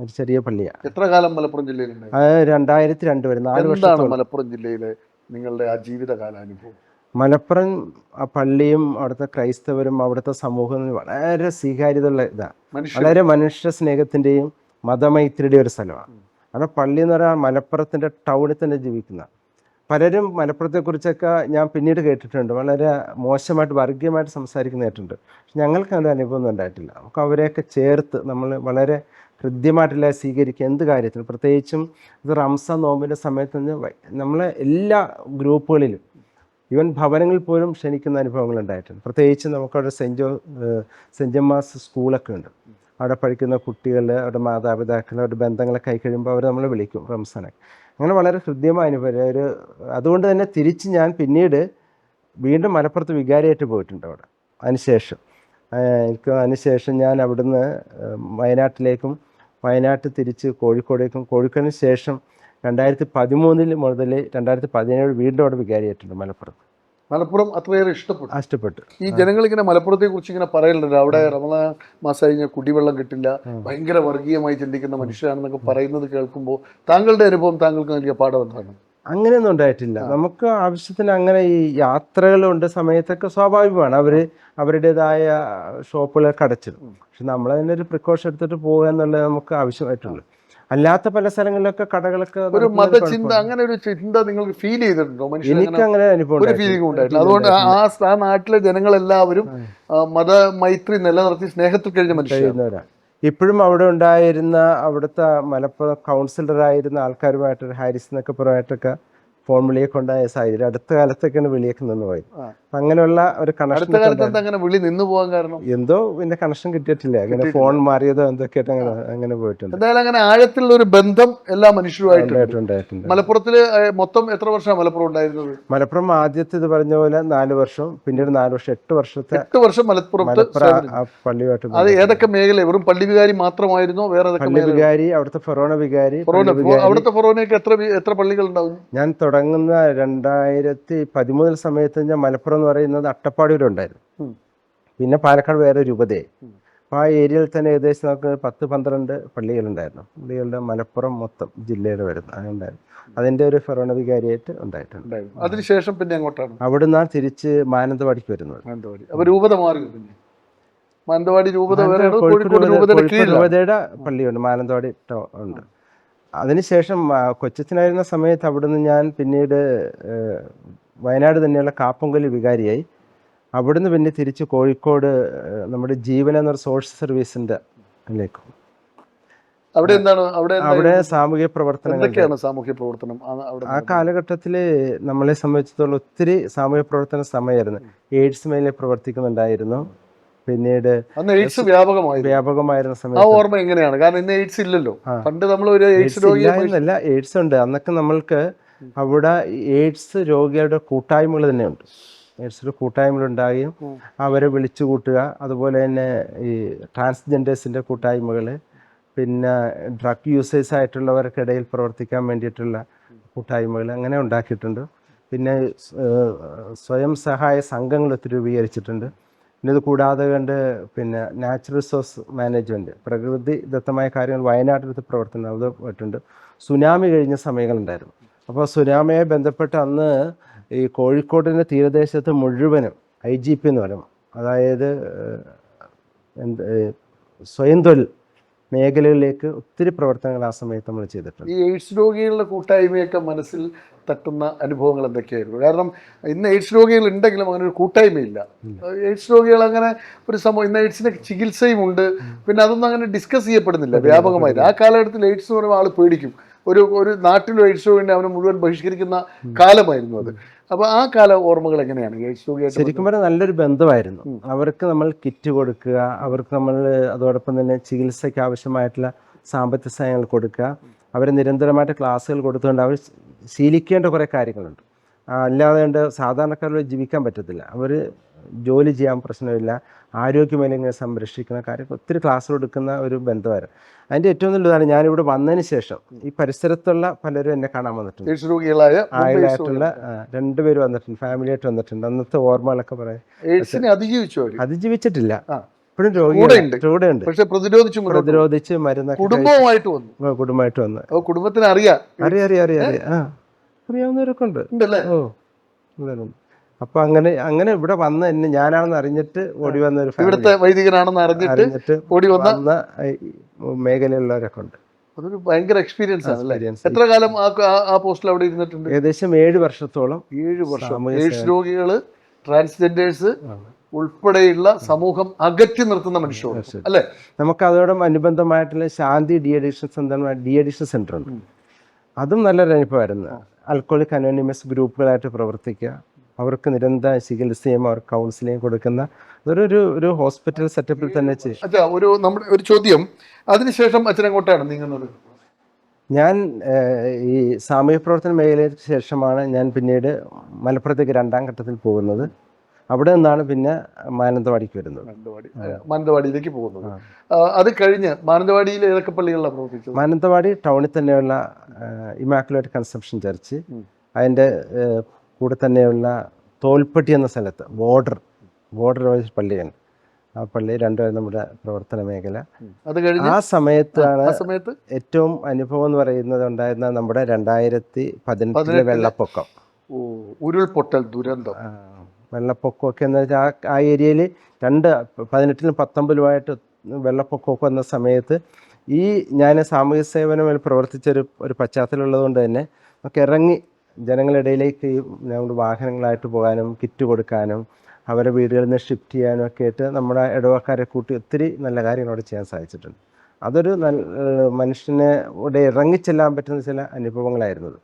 ഒരു ചെറിയ പള്ളിയാണ്. എത്ര കാലം മലപ്പുറം ജില്ലയിലുണ്ട്? 2002 വരെ, 4 വർഷം. മലപ്പുറം ജില്ലയിലെ നിങ്ങളുടെ ആ ജീവിതകാലാനുഭവം? മലപ്പുറം പള്ളിയും അവിടുത്തെ ക്രൈസ്തവരും അവിടുത്തെ സമൂഹം വളരെ സ്വീകാര്യതയുള്ള ഇതാണ്. വളരെ മനുഷ്യ സ്നേഹത്തിൻ്റെയും മതമൈത്രിയുടെയും ഒരു സ്ഥലമാണ്. അവിടെ പള്ളി എന്ന് പറഞ്ഞാൽ മലപ്പുറത്തിൻ്റെ ടൗണിൽ തന്നെ ജീവിക്കുന്ന പലരും മലപ്പുറത്തെക്കുറിച്ചൊക്കെ ഞാൻ പിന്നീട് കേട്ടിട്ടുണ്ട്, വളരെ മോശമായിട്ട് വർഗീയമായിട്ട് സംസാരിക്കുന്ന കേട്ടിട്ടുണ്ട്. പക്ഷെ ഞങ്ങൾക്ക് അങ്ങനെ അനുഭവമൊന്നും ഉണ്ടായിട്ടില്ല. നമുക്ക് അവരെയൊക്കെ ചേർത്ത് നമ്മൾ വളരെ ഹൃദ്യമായിട്ടുള്ള സ്വീകരിക്കുക എന്ത് കാര്യത്തിനും. പ്രത്യേകിച്ചും ഇത് റംസാൻ നോമ്പിൻ്റെ സമയത്ത് നമ്മളെ എല്ലാ ഗ്രൂപ്പുകളിലും ഈവൻ ഭവനങ്ങളിൽ പോലും ക്ഷണിക്കുന്ന അനുഭവങ്ങൾ ഉണ്ടായിട്ടുണ്ട്. പ്രത്യേകിച്ച് നമുക്കവിടെ സെൻറ്റ് ജമ്മാസ് സ്കൂളൊക്കെ ഉണ്ട്. അവിടെ പഠിക്കുന്ന കുട്ടികൾ, അവരുടെ മാതാപിതാക്കൾ, അവരുടെ ബന്ധങ്ങളൊക്കെ ആയി കഴിയുമ്പോൾ അവർ നമ്മളെ വിളിക്കും റംസാനൊക്കെ. അങ്ങനെ വളരെ ഹൃദ്യമായ അനുഭവം. അതുകൊണ്ട് തന്നെ തിരിച്ച് ഞാൻ പിന്നീട് വീണ്ടും മലപ്പുറത്ത് വികാരിയായിട്ട് പോയിട്ടുണ്ട് അവിടെ. അതിനുശേഷം ഞാൻ അവിടുന്ന് വയനാട്ടിലേക്കും വയനാട്ടിൽ തിരിച്ച് കോഴിക്കോടേക്കും, കോഴിക്കോടിന് ശേഷം 2013 മുതൽ 2017 വീണ്ടും അവിടെ വികാരിയായിട്ടുണ്ട് മലപ്പുറം അത്രയേറെ ഇഷ്ടപ്പെട്ടു. ഈ ജനങ്ങൾ ഇങ്ങനെ മലപ്പുറത്തെ കുറിച്ച് ഇങ്ങനെ പറയുന്നുണ്ട്, അവിടെ റമദാൻ മാസം കഴിഞ്ഞാൽ കുടിവെള്ളം കിട്ടില്ല, ഭയങ്കര വർഗീയമായി ചിന്തിക്കുന്ന മനുഷ്യരാണെന്നൊക്കെ പറയുന്നത് കേൾക്കുമ്പോൾ താങ്കളുടെ അനുഭവം, താങ്കൾക്ക് നൽകിയ പാഠം എന്താണ്? അങ്ങനെയൊന്നും ഉണ്ടായിട്ടില്ല. നമുക്ക് ആവശ്യത്തിന് അങ്ങനെ ഈ യാത്രകളുണ്ട് സമയത്തൊക്കെ സ്വാഭാവികമാണ് അവരുടേതായ ഷോപ്പുകളൊക്കെ അടച്ചിടും. പക്ഷെ നമ്മളതിൻ്റെ ഒരു പ്രിക്കോഷൻ എടുത്തിട്ട് പോകുക എന്നുള്ളത് നമുക്ക് ആവശ്യമായിട്ടുള്ളൂ. അല്ലാത്ത പല സ്ഥലങ്ങളിലൊക്കെ കടകളൊക്കെ ഒരു മതചിന്ത, അങ്ങനെ ഒരു ചിന്ത നിങ്ങൾക്ക് ഫീൽ ചെയ്തിട്ടുണ്ടോ? എനിക്ക് അങ്ങനെ അനുഭവം ഒരു ഫീലിംഗ് ഉണ്ടായിട്ടില്ല. അതുകൊണ്ട് ആ നാട്ടിലെ ജനങ്ങളെല്ലാവരും മതമൈത്രി നിലനിർത്തി സ്നേഹത്തിൽ കഴിഞ്ഞ മനുഷ്യരാണ്. ഇപ്പോഴും അവിടെ ഉണ്ടായിരുന്ന അവിടുത്തെ മലപ്പുറം കൗൺസിലറായിരുന്ന ആൾക്കാരുമായിട്ട് ഹാരിസ് എന്നൊക്കെ പുറമായിട്ടൊക്കെ ഫോൺ വിളിയൊക്കെ ഉണ്ടായ സാഹചര്യം അടുത്ത കാലത്തൊക്കെയാണ് വിളിയൊക്കെ നിന്ന് പോയി. അങ്ങനെയുള്ള ഒരു കണക്ഷൻ വിളി നിന്ന് പോകാൻ കാരണം എന്തോ പിന്നെ കണക്ഷൻ കിട്ടിയിട്ടില്ല. അങ്ങനെ ഫോൺ മാറിയതോ എന്തൊക്കെയായിട്ട് അങ്ങനെ പോയിട്ടുണ്ട്. എന്തായാലും അങ്ങനെ ആഴത്തിലുള്ള ഒരു ബന്ധം എല്ലാ മനുഷ്യരുമായിട്ടുണ്ട്. മലപ്പുറത്തില് മൊത്തം എത്ര വർഷമാണ് മലപ്പുറം ഉണ്ടായിരുന്നത്? മലപ്പുറം ആദ്യത്തെ ഇത് പറഞ്ഞ പോലെ 4 വർഷം, പിന്നീട് 4 വർഷം, 8 വർഷം മലപ്പുറത്ത് പള്ളിയുമായിട്ട്. അത് ഏതൊക്കെ മേഖല? വെറും പള്ളി വികാരി മാത്രമായിരുന്നോ? വേറെ പള്ളി വികാരി, അവിടുത്തെ ഫൊറോന വികാരി. അവിടുത്തെ ഫൊറോനയ്ക്ക് എത്ര പള്ളികൾ ഉണ്ടാവും? ഞാൻ തുടങ്ങുന്ന 2013 സമയത്ത് ഞാൻ മലപ്പുറം എന്ന് പറയുന്നത് അട്ടപ്പാടിയിലുണ്ടായിരുന്നു. പിന്നെ പാലക്കാട് വേറെ രൂപതയായി. അപ്പോൾ ആ ഏരിയയിൽ തന്നെ ഏകദേശം നമുക്ക് 10-12 പള്ളികളുണ്ടായിരുന്നു. പള്ളികളുടെ മലപ്പുറം മൊത്തം ജില്ലയുടെ വരുന്ന അതുണ്ടായിരുന്നു. അതിൻ്റെ ഒരു ഫൊറോന വികാരിയായിട്ട് ഉണ്ടായിട്ടുണ്ട്. അതിനുശേഷം പിന്നെ അങ്ങോട്ടാണ് അവിടുന്ന് തിരിച്ച് മാനന്തവാടിക്ക് വരുന്നത്. അപ്പോൾ രൂപത മാറി. മാനന്തവാടി രൂപതയുടെ പള്ളിയുണ്ട്, മാനന്തവാടി ഉണ്ട്. അതിനുശേഷം കൊച്ചത്തിനായിരുന്ന സമയത്ത് അവിടുന്ന് ഞാൻ പിന്നീട് വയനാട് തന്നെയുള്ള കാപ്പുങ്കൽ വികാരിയായി. അവിടുന്ന് പിന്നെ തിരിച്ച് കോഴിക്കോട് നമ്മുടെ ജീവൻ എന്നൊരു സോഷ്യൽ സർവീസിൻ്റെ ലേക്കും. അവിടെ സാമൂഹ്യ പ്രവർത്തനം. ആ കാലഘട്ടത്തിൽ നമ്മളെ സംബന്ധിച്ചിടത്തോളം ഒത്തിരി സാമൂഹ്യ പ്രവർത്തന സമയമായിരുന്നു. എയ്ഡ്സ് മേഖലയിൽ പ്രവർത്തിക്കുന്നുണ്ടായിരുന്നു. പിന്നീട് വ്യാപകമായിരുന്ന സമയത്ത് ഓർമ്മ എങ്ങനെയാണ്? കാരണം ഇന്ന് എയ്ഡ്സ് ഇല്ലല്ലോ. പണ്ട് നമ്മൾ ഒരു എന്നല്ല, എയ്ഡ്സ് ഉണ്ട്. അന്നൊക്കെ നമ്മൾക്ക് അവിടെ എയ്ഡ്സ് രോഗികളുടെ കൂട്ടായ്മകൾ തന്നെയുണ്ട്. എയ്ഡ്സിൻ്റെ കൂട്ടായ്മകളുണ്ടാകുകയും അവരെ വിളിച്ചു കൂട്ടുക, അതുപോലെ തന്നെ ഈ ട്രാൻസ്ജെൻഡേഴ്സിൻ്റെ കൂട്ടായ്മകൾ, പിന്നെ ഡ്രഗ് യൂസേഴ്സ് ആയിട്ടുള്ളവർക്കിടയിൽ പ്രവർത്തിക്കാൻ വേണ്ടിയിട്ടുള്ള കൂട്ടായ്മകൾ അങ്ങനെ ഉണ്ടാക്കിയിട്ടുണ്ട്. പിന്നെ സ്വയം സഹായ സംഘങ്ങൾ ഒത്തിരി രൂപീകരിച്ചിട്ടുണ്ട്. പിന്നെ ഇത് കൂടാതെ പിന്നെ നാച്ചുറൽ റിസോഴ്സ് മാനേജ്മെൻറ്റ്, പ്രകൃതി ദത്തമായ കാര്യങ്ങൾ വയനാട്ടിലത്തെ പ്രവർത്തനം അത് പോയിട്ടുണ്ട്. സുനാമി കഴിഞ്ഞ സമയങ്ങളുണ്ടായിരുന്നു. അപ്പോൾ സുനാമിയെ ബന്ധപ്പെട്ട് അന്ന് ഈ കോഴിക്കോടിൻ്റെ തീരദേശത്ത് മുഴുവനും IGP എന്ന് പറയും, അതായത് സ്വയം തൊഴിൽ മേഖലകളിലേക്ക് ഒത്തിരി പ്രവർത്തനങ്ങൾ ആ സമയത്ത് നമ്മൾ ചെയ്തിട്ടുണ്ട്. ഈ എയ്ഡ്സ് രോഗികളുടെ കൂട്ടായ്മയൊക്കെ മനസ്സിൽ തട്ടുന്ന അനുഭവങ്ങൾ എന്തൊക്കെയായിരുന്നു? കാരണം ഇന്ന് എയ്ഡ്സ് രോഗികൾ ഉണ്ടെങ്കിലും അങ്ങനെ ഒരു കൂട്ടായ്മയില്ല. എയ്ഡ്സ് രോഗികൾ അങ്ങനെ ഒരു സംഭവം, ഇന്ന് എയ്ഡ്സിന് ചികിത്സയും ഉണ്ട്, പിന്നെ അതൊന്നും അങ്ങനെ ഡിസ്കസ് ചെയ്യപ്പെടുന്നില്ല വ്യാപകമായിട്ട്. ആ കാലഘട്ടത്തിൽ എയ്ഡ്സ് എന്ന് പറയുമ്പോൾ ആൾ പേടിക്കും. ഒരു നാട്ടിലും എയ്ഡ്സ് രോഗിനെ അവനെ മുഴുവൻ ബഹിഷ്കരിക്കുന്ന കാലമായിരുന്നു അത്. അപ്പോൾ ആ കാല ഓർമ്മകൾ എങ്ങനെയാണ്? എയ്ഡ്സ് രോഗിയായിട്ട് ശരിക്കും പറഞ്ഞാൽ നല്ലൊരു ബന്ധമായിരുന്നു. അവർക്ക് നമ്മൾ കിറ്റ് കൊടുക്കുക, അവർക്ക് നമ്മൾ അതോടൊപ്പം തന്നെ ചികിത്സയ്ക്ക് ആവശ്യമായിട്ടുള്ള സാമ്പത്തിക സഹായങ്ങൾ കൊടുക്കുക, അവർ നിരന്തരമായിട്ട് ക്ലാസ്സുകൾ കൊടുത്തുകൊണ്ട് അവർ ശീലിക്കേണ്ട കുറേ കാര്യങ്ങളുണ്ട്. അല്ലാതെ കൊണ്ട് സാധാരണക്കാരോട് ജീവിക്കാൻ പറ്റത്തില്ല. അവർ ജോലി ചെയ്യാൻ പ്രശ്നമില്ല, ആരോഗ്യമേഖലയെ സംരക്ഷിക്കുന്ന കാര്യം ഒത്തിരി ക്ലാസ് കൊടുക്കുന്ന ഒരു ബന്ധമായിരുന്നു. അതിൻ്റെ ഏറ്റവും നല്ലതാണ് ഞാനിവിടെ വന്നതിന് ശേഷം ഈ പരിസരത്തുള്ള പലരും എന്നെ കാണാൻ വന്നിട്ടുണ്ട്. ആയിട്ടുള്ള 2 പേര് വന്നിട്ടുണ്ട്, ഫാമിലിയായിട്ട് വന്നിട്ടുണ്ട്. അന്നത്തെ ഓർമ്മകളൊക്കെ പറയാം. അതിജീവിച്ചിട്ടില്ല, ഇപ്പോഴും രോഗിയുണ്ട്, പക്ഷെ പ്രതിരോധിച്ച് മരുന്നൊക്കെ കുടുംബമായിട്ട് വന്ന് കുടുംബത്തിന് അറിയാം. അറിയാവുന്നവരൊക്കെ ഉണ്ട്. അപ്പൊ അങ്ങനെ ഇവിടെ വന്ന് എന്നെ ഞാനാണെന്ന് അറിഞ്ഞിട്ട് ഓടി വന്ന ഒരു ഇവിടുത്തെ വൈദികനാണെന്ന് അറിഞ്ഞിട്ട് ഓടി വന്ന മേഖലയിലുള്ളവരൊക്കെ ഉണ്ട്. അതൊരു ഭയങ്കര എക്സ്പീരിയൻസ് ആണ്. എത്ര കാലം ആ പോസ്റ്റിൽ അവിടെ ഇരുന്നിട്ടുണ്ട്? ഏകദേശം 7 വർഷത്തോളം. 7 വർഷം. എയ്ഡ്സ് രോഗികള്, ട്രാൻസ്ജെൻഡേഴ്സ്, ഉൾപ്പെടെയുള്ള സമൂഹം അകറ്റി നിർത്തുന്ന മനുഷ്യരോട് അല്ലെ. നമുക്ക് അതോടും അനുബന്ധമായിട്ടുള്ള ശാന്തി ഡി അഡിക്ഷൻ സെന്റർ ഉണ്ട്. അതും നല്ലൊരു അനുഭവമായിരുന്നു. ആൽക്കോളിക് അനോണിമസ് ഗ്രൂപ്പുകളായിട്ട് പ്രവർത്തിക്കുക, അവർക്ക് നിരന്തര ചികിത്സയും അവർക്ക് കൗൺസിലിംഗ് കൊടുക്കുന്ന ഒരു ഹോസ്പിറ്റൽ സെറ്റപ്പിൽ തന്നെ ചെയ്യും. അച്ഛാ, നമ്മുടെ ഒരു ചോദ്യം, അതിനുശേഷം അച്ഛൻ എങ്ങോട്ടാണ് നീങ്ങുന്നത്? ഞാൻ ഈ സാമൂഹ്യ പ്രവർത്തന മേഖലയ്ക്ക് ശേഷമാണ് ഞാൻ പിന്നീട് മലപ്പുറത്തേക്ക് 2ാം ഘട്ടത്തിൽ പോകുന്നത്. അവിടെ നിന്നാണ് പിന്നെ മാനന്തവാടിക്ക് വരുന്നത്. മാനന്തവാടിയിലേക്ക് പോകുന്നത്. അത് കഴിഞ്ഞ് മാനന്തവാടിയിൽ ഏതൊക്കെ പള്ളികളിലാണ് പ്രവർത്തിച്ചത്? മാനന്തവാടി ടൗണിൽ തന്നെയുള്ള ഇമാക്കുലേറ്റ് കൺസെപ്ഷൻ ചർച്ച്, അതിൻ്റെ കൂടെ തന്നെയുള്ള തോൽപ്പെട്ടി എന്ന സ്ഥലത്ത് ബോർഡർ പള്ളിയുണ്ട്. ആ പള്ളി രണ്ടും നമ്മുടെ പ്രവർത്തന മേഖല. അത് കഴിഞ്ഞ് ആ സമയത്താണ് ഏറ്റവും അനുഭവം എന്ന് പറയുന്നത് ഉണ്ടായിരുന്ന നമ്മുടെ 2018 വെള്ളപ്പൊക്കം, ഉരുൾപൊട്ടൽ ദുരന്തം. വെള്ളപ്പൊക്കമൊക്കെ എന്ന് വെച്ചാൽ ആ ഏരിയയിൽ 2018-ലും 2019-ലുമായിട്ട് വെള്ളപ്പൊക്കമൊക്കെ വന്ന സമയത്ത് ഞാൻ സാമൂഹ്യ സേവനം പ്രവർത്തിച്ചൊരു പശ്ചാത്തലം ഉള്ളതുകൊണ്ട് തന്നെ നമുക്ക് ഇറങ്ങി ജനങ്ങളിടയിലേക്ക് നമ്മുടെ വാഹനങ്ങളായിട്ട് പോകാനും കിറ്റ് കൊടുക്കാനും അവരെ വീടുകളിൽ നിന്ന് ഷിഫ്റ്റ് ചെയ്യാനും ഒക്കെ ആയിട്ട് നമ്മുടെ ഇടവക്കാരെ കൂട്ടി ഒത്തിരി നല്ല കാര്യങ്ങൾ അവിടെ ചെയ്യാൻ സാധിച്ചിട്ടുണ്ട്. അതൊരു മനുഷ്യനെ ഇവിടെ ഇറങ്ങിച്ചെല്ലാൻ പറ്റുന്ന ചില അനുഭവങ്ങളായിരുന്നത്.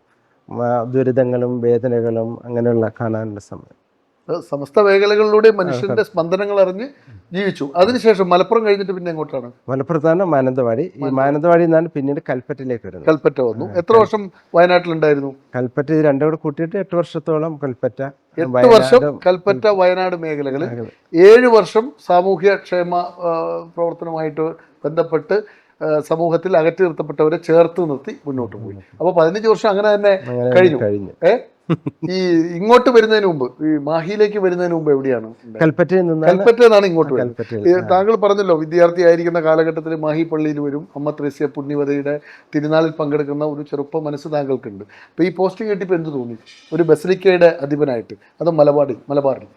ദുരിതങ്ങളും വേദനകളും അങ്ങനെയുള്ള കാണാനുള്ള സമയം. സമസ്ത മേഖലകളിലൂടെ മനുഷ്യന്റെ സ്പന്ദനങ്ങൾ അറിഞ്ഞ് ജീവിച്ചു. അതിനുശേഷം മലപ്പുറം കഴിഞ്ഞിട്ട് പിന്നെ എങ്ങോട്ടാണ്? മലപ്പുറത്താണ് മാനന്തവാടി. ഈ മാനന്തവാടി നിന്നാണ് പിന്നീട് കൽപ്പറ്റയിലേക്ക് വരുന്നത്. കൽപ്പറ്റ വന്നു. എത്ര വർഷം വയനാട്ടിലുണ്ടായിരുന്നു? കൽപ്പറ്റ ഇത് രണ്ടും കൂടെ കൂട്ടിയിട്ട് 8 വർഷത്തോളം കൽപ്പറ്റ. 8 വർഷം കൽപ്പറ്റ വയനാട് മേഖലകളിൽ, 7 വർഷം സാമൂഹ്യ ക്ഷേമ പ്രവർത്തനമായിട്ട് ബന്ധപ്പെട്ട് സമൂഹത്തിൽ അകറ്റി നിർത്തപ്പെട്ടവരെ ചേർത്ത് നിർത്തി മുന്നോട്ട് പോയി. അപ്പൊ 15 വർഷം അങ്ങനെ തന്നെ കഴിഞ്ഞു. ഇങ്ങോട്ട് വരുന്നതിന് മുമ്പ്, ഈ മാഹിയിലേക്ക് വരുന്നതിന് മുമ്പ് എവിടെയാണ്? കൽപ്പറ്റയിൽ നിന്നാണ് ഇങ്ങോട്ട് വരുന്നത്. താങ്കൾ പറഞ്ഞല്ലോ, വിദ്യാർത്ഥി ആയിരിക്കുന്ന കാലഘട്ടത്തിൽ മാഹി പള്ളിയിൽ വരും, അമ്മ ത്രേസ്യ പുണ്യവതിയുടെ തിരുനാളിൽ പങ്കെടുക്കുന്ന ഒരു ചെറുപ്പ മനസ്സ് താങ്കൾക്കുണ്ട്. അപ്പൊ ഈ പോസ്റ്റിംഗ് കിട്ടിയപ്പോൾ എന്ത് തോന്നി? ഒരു ബസലിക്കയുടെ അധിപനായിട്ട്, അത് മലബാറിൽ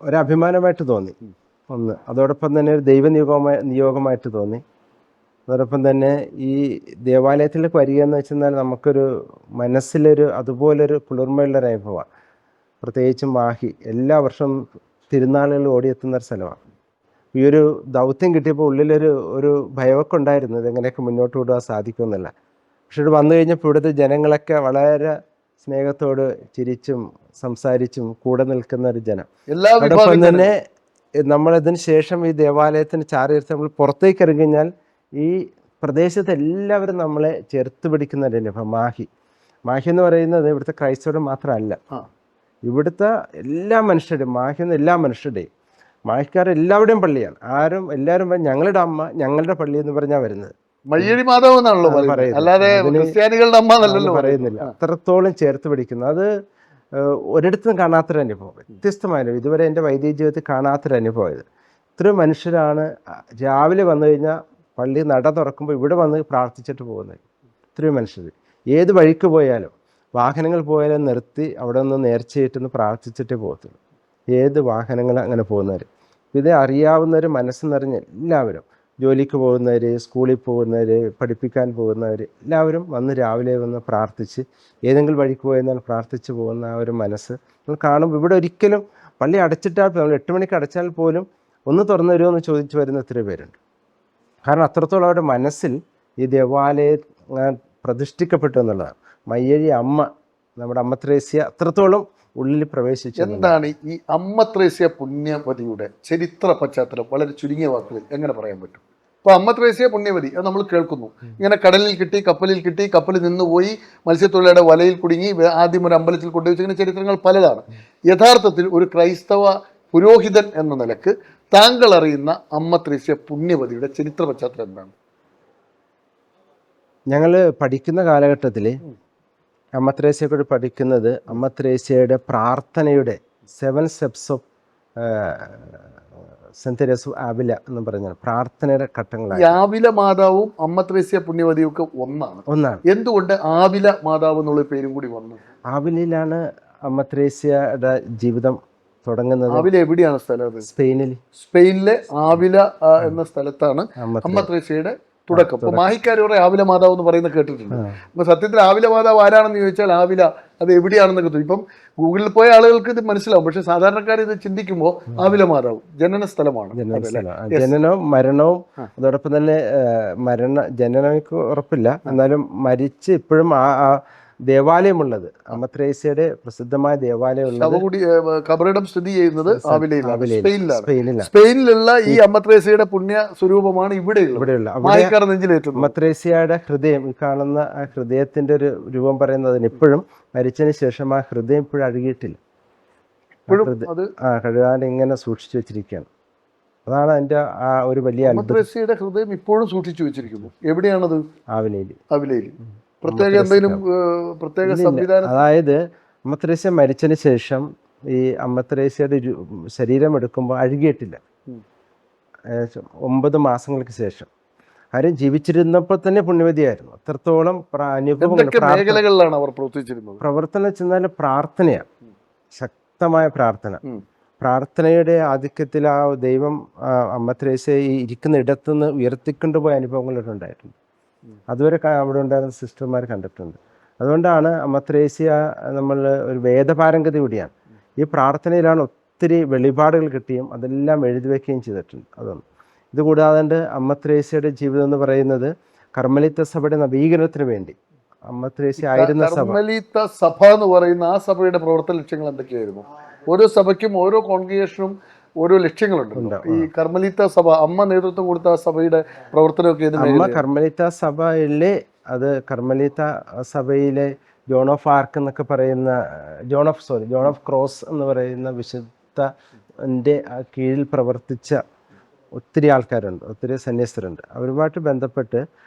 ഒരഭിമാനമായിട്ട് തോന്നി. ഒന്ന്, അതോടൊപ്പം തന്നെ ഒരു നിയോഗമായിട്ട് തോന്നി. അതോടൊപ്പം തന്നെ ഈ ദേവാലയത്തിലേക്ക് വരിക എന്ന് വെച്ചാൽ നമുക്കൊരു മനസ്സിലൊരു അതുപോലൊരു കുളിർമയുള്ളൊരു അനുഭവമാണ്. പ്രത്യേകിച്ചും മാഹി എല്ലാ വർഷവും തിരുനാളുകളിൽ ഓടിയെത്തുന്ന ഒരു സ്ഥലമാണ്. ഈ ഒരു ദൗത്യം കിട്ടിയപ്പോൾ ഉള്ളിലൊരു ഭയമൊക്കെ ഉണ്ടായിരുന്നു, ഇതെങ്ങനെയൊക്കെ മുന്നോട്ട് കൊണ്ടുപോകാൻ സാധിക്കുമെന്നില്ല. പക്ഷെ ഇവിടെ വന്നു കഴിഞ്ഞപ്പോൾ ഇവിടുത്തെ ജനങ്ങളൊക്കെ വളരെ സ്നേഹത്തോട് ചിരിച്ചും സംസാരിച്ചും കൂടെ നിൽക്കുന്ന ഒരു ജനം. അതോടൊപ്പം തന്നെ നമ്മളിതിന് ശേഷം ഈ ദേവാലയത്തിന് ചാരിയർത്ത് നമ്മൾ പുറത്തേക്ക് ഇറങ്ങി കഴിഞ്ഞാൽ ഈ പ്രദേശത്ത് എല്ലാവരും നമ്മളെ ചേർത്ത് പിടിക്കുന്നതിൻ്റെ അനുഭവം. മാഹി എന്ന് പറയുന്നത് ഇവിടുത്തെ ക്രൈസ്തവരും മാത്രമല്ല, ഇവിടുത്തെ എല്ലാ മനുഷ്യരുടെയും, എല്ലാ മനുഷ്യരുടെയും, മാഹിക്കാരെല്ലാവരുടെയും പള്ളിയാണ്. എല്ലാവരും ഞങ്ങളുടെ അമ്മ ഞങ്ങളുടെ പള്ളി എന്ന് പറഞ്ഞാൽ വരുന്നത്. മയ്യഴി മാതാവ് എന്നാണല്ലോ പറയുന്നത്, അല്ലാതെ ക്രിസ്ത്യാനികളുടെ അമ്മ എന്നല്ലല്ലോ പറയുന്നില്ല. അത്രത്തോളം ചേർത്ത് പിടിക്കുന്നു. അത് ഒരിടത്തും കാണാത്തൊരു അനുഭവം, വ്യത്യസ്തമായ ഇതുവരെ എൻ്റെ വൈദിക ജീവിതത്തിൽ കാണാത്തൊരു അനുഭവം ഇത്. ഇത്രയും മനുഷ്യരാണ് രാവിലെ വന്നു കഴിഞ്ഞാൽ പള്ളി നട തുറക്കുമ്പോൾ ഇവിടെ വന്ന് പ്രാർത്ഥിച്ചിട്ട് പോകുന്നത്. ഇത്രയും മനുഷ്യർ ഏത് വഴിക്ക് പോയാലും, വാഹനങ്ങൾ പോയാലും നിർത്തി അവിടെ നിന്ന് നേർച്ചയിട്ടൊന്ന് പ്രാർത്ഥിച്ചിട്ടേ പോകത്തുള്ളൂ. ഏത് വാഹനങ്ങൾ അങ്ങനെ പോകുന്നവർ, ഇത് അറിയാവുന്നവർ, മനസ്സ് നിറഞ്ഞ് എല്ലാവരും, ജോലിക്ക് പോകുന്നവർ, സ്കൂളിൽ പോകുന്നവർ, പഠിപ്പിക്കാൻ പോകുന്നവർ, എല്ലാവരും വന്ന് രാവിലെ വന്ന് പ്രാർത്ഥിച്ച് ഏതെങ്കിലും വഴിക്ക് പോയെന്നാൽ പ്രാർത്ഥിച്ച് പോകുന്ന ആ ഒരു മനസ്സ് നമ്മൾ കാണുമ്പോൾ ഇവിടെ ഒരിക്കലും പള്ളി അടച്ചിട്ടാൽ, നമ്മൾ 8 മണിക്ക് അടച്ചാൽ പോലും ഒന്ന് തുറന്നു തരുമോ എന്ന് ചോദിച്ചു വരുന്ന എത്ര പേരുണ്ട്. കാരണം അത്രത്തോളം അവരുടെ മനസ്സിൽ ഈ ദേവാലയം പ്രതിഷ്ഠിക്കപ്പെട്ടു എന്നുള്ളതാണ്. മയ്യഴി അമ്മ, നമ്മുടെ അമ്മ ത്രേസ്യ അത്രത്തോളം ഉള്ളിൽ പ്രവേശിച്ചു. എന്താണ് ഈ അമ്മ ത്രേസ്യ പുണ്യവതിയുടെ ചരിത്ര പശ്ചാത്തലം വളരെ ചുരുങ്ങിയ വാക്കുകളിൽ എങ്ങനെ പറയാൻ പറ്റും? ഇപ്പൊ അമ്മ ത്രേസ്യ പുണ്യവതി അത് നമ്മൾ കേൾക്കുന്നു, ഇങ്ങനെ കടലിൽ കിട്ടി, കപ്പലിൽ നിന്നുപോയി, മത്സ്യത്തൊഴിലാളിയുടെ വലയിൽ കുടുങ്ങി, ആദ്യം ഒരു അമ്പലത്തിൽ കൊണ്ടുവച്ചു, ഇങ്ങനെ ചരിത്രങ്ങൾ പലതാണ്. യഥാർത്ഥത്തിൽ ഒരു ക്രൈസ്തവ പുരോഹിതൻ എന്ന നിലക്ക് താങ്കൾ അറിയുന്ന അമ്മ ത്രേസ്യ പുണ്യവതിയുടെ ചരിത്ര പശ്ചാത്തലം എന്താണ്? ഞങ്ങൾ പഠിക്കുന്ന കാലഘട്ടത്തിൽ അമ്മ ത്രേസ്യയോട് പഠിക്കുന്നത് അമ്മ ത്രേസ്യയുടെ പ്രാർത്ഥനയുടെ 7 steps of saint Teresa Avila എന്ന് പറഞ്ഞ പ്രാർത്ഥനയുടെ ഘട്ടങ്ങളാണ്. ആവില മാതാവും അമ്മ ത്രേസ്യ പുണ്യവതിയും ഒക്കെ ഒന്നാണ്. എന്തുകൊണ്ട് ആവില മാതാവ് എന്നുള്ള പേരും കൂടി വന്നു? ആവിലയിലാണ് അമ്മ ത്രേസ്യയുടെ ജീവിതം തുടങ്ങുന്നത്. ആവില എവിടെയാണ് സ്ഥലം? സ്പെയിനിലെ ആവില എന്ന സ്ഥലത്താണ് അമ്മ ത്രേസ്യയുടെ തുടക്കം. ഇപ്പൊ മാഹിക്കാർ ആവില മാതാവ് എന്ന് പറയുന്നത് കേട്ടിട്ടുണ്ട്. അപ്പൊ സത്യത്തിൽ ആവില മാതാവ് ആരാണെന്ന് ചോദിച്ചാൽ ആവില അത് എവിടെയാണെന്നൊക്കെ തോന്നും. ഇപ്പം ഗൂഗിളിൽ പോയ ആളുകൾക്ക് ഇത് മനസ്സിലാവും. പക്ഷെ സാധാരണക്കാർ ഇത് ചിന്തിക്കുമ്പോൾ ആവില മാതാവ് ജനന സ്ഥലമാണ്. ജനനവും മരണവും അതോടൊപ്പം തന്നെ ജനനക്ക് ഉറപ്പില്ല, എന്നാലും മരിച്ച് ഇപ്പോഴും ആ ദേവാലയമുള്ളത്, അമ്മ ത്രേസ്യയുടെ പ്രസിദ്ധമായ ദേവാലയം കബറിടം സ്ഥിതി ചെയ്യുന്നത് സ്പെയിനിലാണ്. സ്പെയിനിലുള്ള ഈ അമ്മ ത്രേസ്യയുടെ പുണ്യ സ്വരൂപമാണ് ഇവിടെയുള്ള അമ്മ ത്രേസ്യയുടെ ഹൃദയം, ഈ കാണുന്ന ആ ഹൃദയത്തിന്റെ ഒരു രൂപം പറയുന്നതിന് ഇപ്പോഴും മരിച്ചതിന് ശേഷം ആ ഹൃദയം ഇപ്പോഴും അഴുകിയിട്ടില്ല, കഴുകാൻ ഇങ്ങനെ സൂക്ഷിച്ചു വെച്ചിരിക്കുകയാണ്. അതാണ് അതിന്റെ ആ ഒരു വലിയ ത്രേസ്യയുടെ ഹൃദയം ഇപ്പോഴും സൂക്ഷിച്ചു വെച്ചിരിക്കുന്നു. എവിടെയാണത്? ആവിലയിൽ. പ്രത്യേക എന്തെങ്കിലും പ്രത്യേക സംവിധാനം? അതായത് അമ്മ ത്രേസ്യ മരിച്ചതിന് ശേഷം ഈ അമ്മ ത്രേസ്യയുടെ ശരീരം എടുക്കുമ്പോൾ അഴുകിയിട്ടില്ല. 9 മാസങ്ങൾക്ക് ശേഷം. ആരും ജീവിച്ചിരുന്നപ്പോൾ തന്നെ പുണ്യവതിയായിരുന്നു. അത്രത്തോളം മേഖലകളിലാണ് അവർ പ്രവർത്തിച്ചിരുന്നത്. പ്രവർത്തനം ചെന്നാൽ പ്രാർത്ഥനയാണ്, ശക്തമായ പ്രാർത്ഥനയുടെ ആധിക്യത്തിൽ ആ ദൈവം അമ്മ ത്രേസ്യയെ ഈ ഇരിക്കുന്ന ഇടത്തുനിന്ന് ഉയർത്തിക്കൊണ്ടുപോയ അനുഭവങ്ങളൊക്കെ ഉണ്ടായിട്ടുണ്ട്. അതുവരെ അവിടെ ഉണ്ടായിരുന്ന സിസ്റ്റർമാർ കണ്ടിട്ടുണ്ട്. അതുകൊണ്ടാണ് അമ്മ ത്രേസ്യ നമ്മൾ ഒരു വേദപാരംഗത കൂടിയാണ്. ഈ പ്രാർത്ഥനയിലാണ് ഒത്തിരി വെളിപാടുകൾ കിട്ടിയും അതെല്ലാം എഴുതി വയ്ക്കുകയും ചെയ്തിട്ടുണ്ട്. അതൊന്നും ഇതുകൂടാതെ അമ്മ ത്രേസ്യയുടെ ജീവിതം എന്ന് പറയുന്നത് കർമ്മലിത്ത സഭയുടെ നവീകരണത്തിന് വേണ്ടി അമ്മ ത്രേസ്യ ആയിരുന്ന കർമ്മലിത്ത സഭ എന്ന് പറയുന്ന ആ സഭയുടെ പ്രവർത്തന ലക്ഷ്യങ്ങൾ എന്തൊക്കെയായിരുന്നു? ഓരോ സഭയ്ക്കും ഓരോ കോൺഗ്രിഗേഷനും ഓരോ ലക്ഷ്യങ്ങളുണ്ട്. ഈ കർമ്മലിത്ത സഭ അമ്മ നേതൃത്വം കൊടുത്ത സഭയുടെ പ്രവർത്തനമൊക്കെ അമ്മ കർമ്മലിത്ത സഭയിലെ കർമ്മലിത്ത സഭയിലെ ജോൺ ഓഫ് ആർക്ക് എന്നൊക്കെ പറയുന്ന ജോൺ ഓഫ് ക്രോസ് എന്ന് പറയുന്ന വിശുദ്ധന്റെ കീഴിൽ പ്രവർത്തിച്ച ഒത്തിരി ആൾക്കാരുണ്ട്, ഒത്തിരി സന്യസ്തരുണ്ട്. അവരുമായിട്ട് ബന്ധപ്പെട്ട്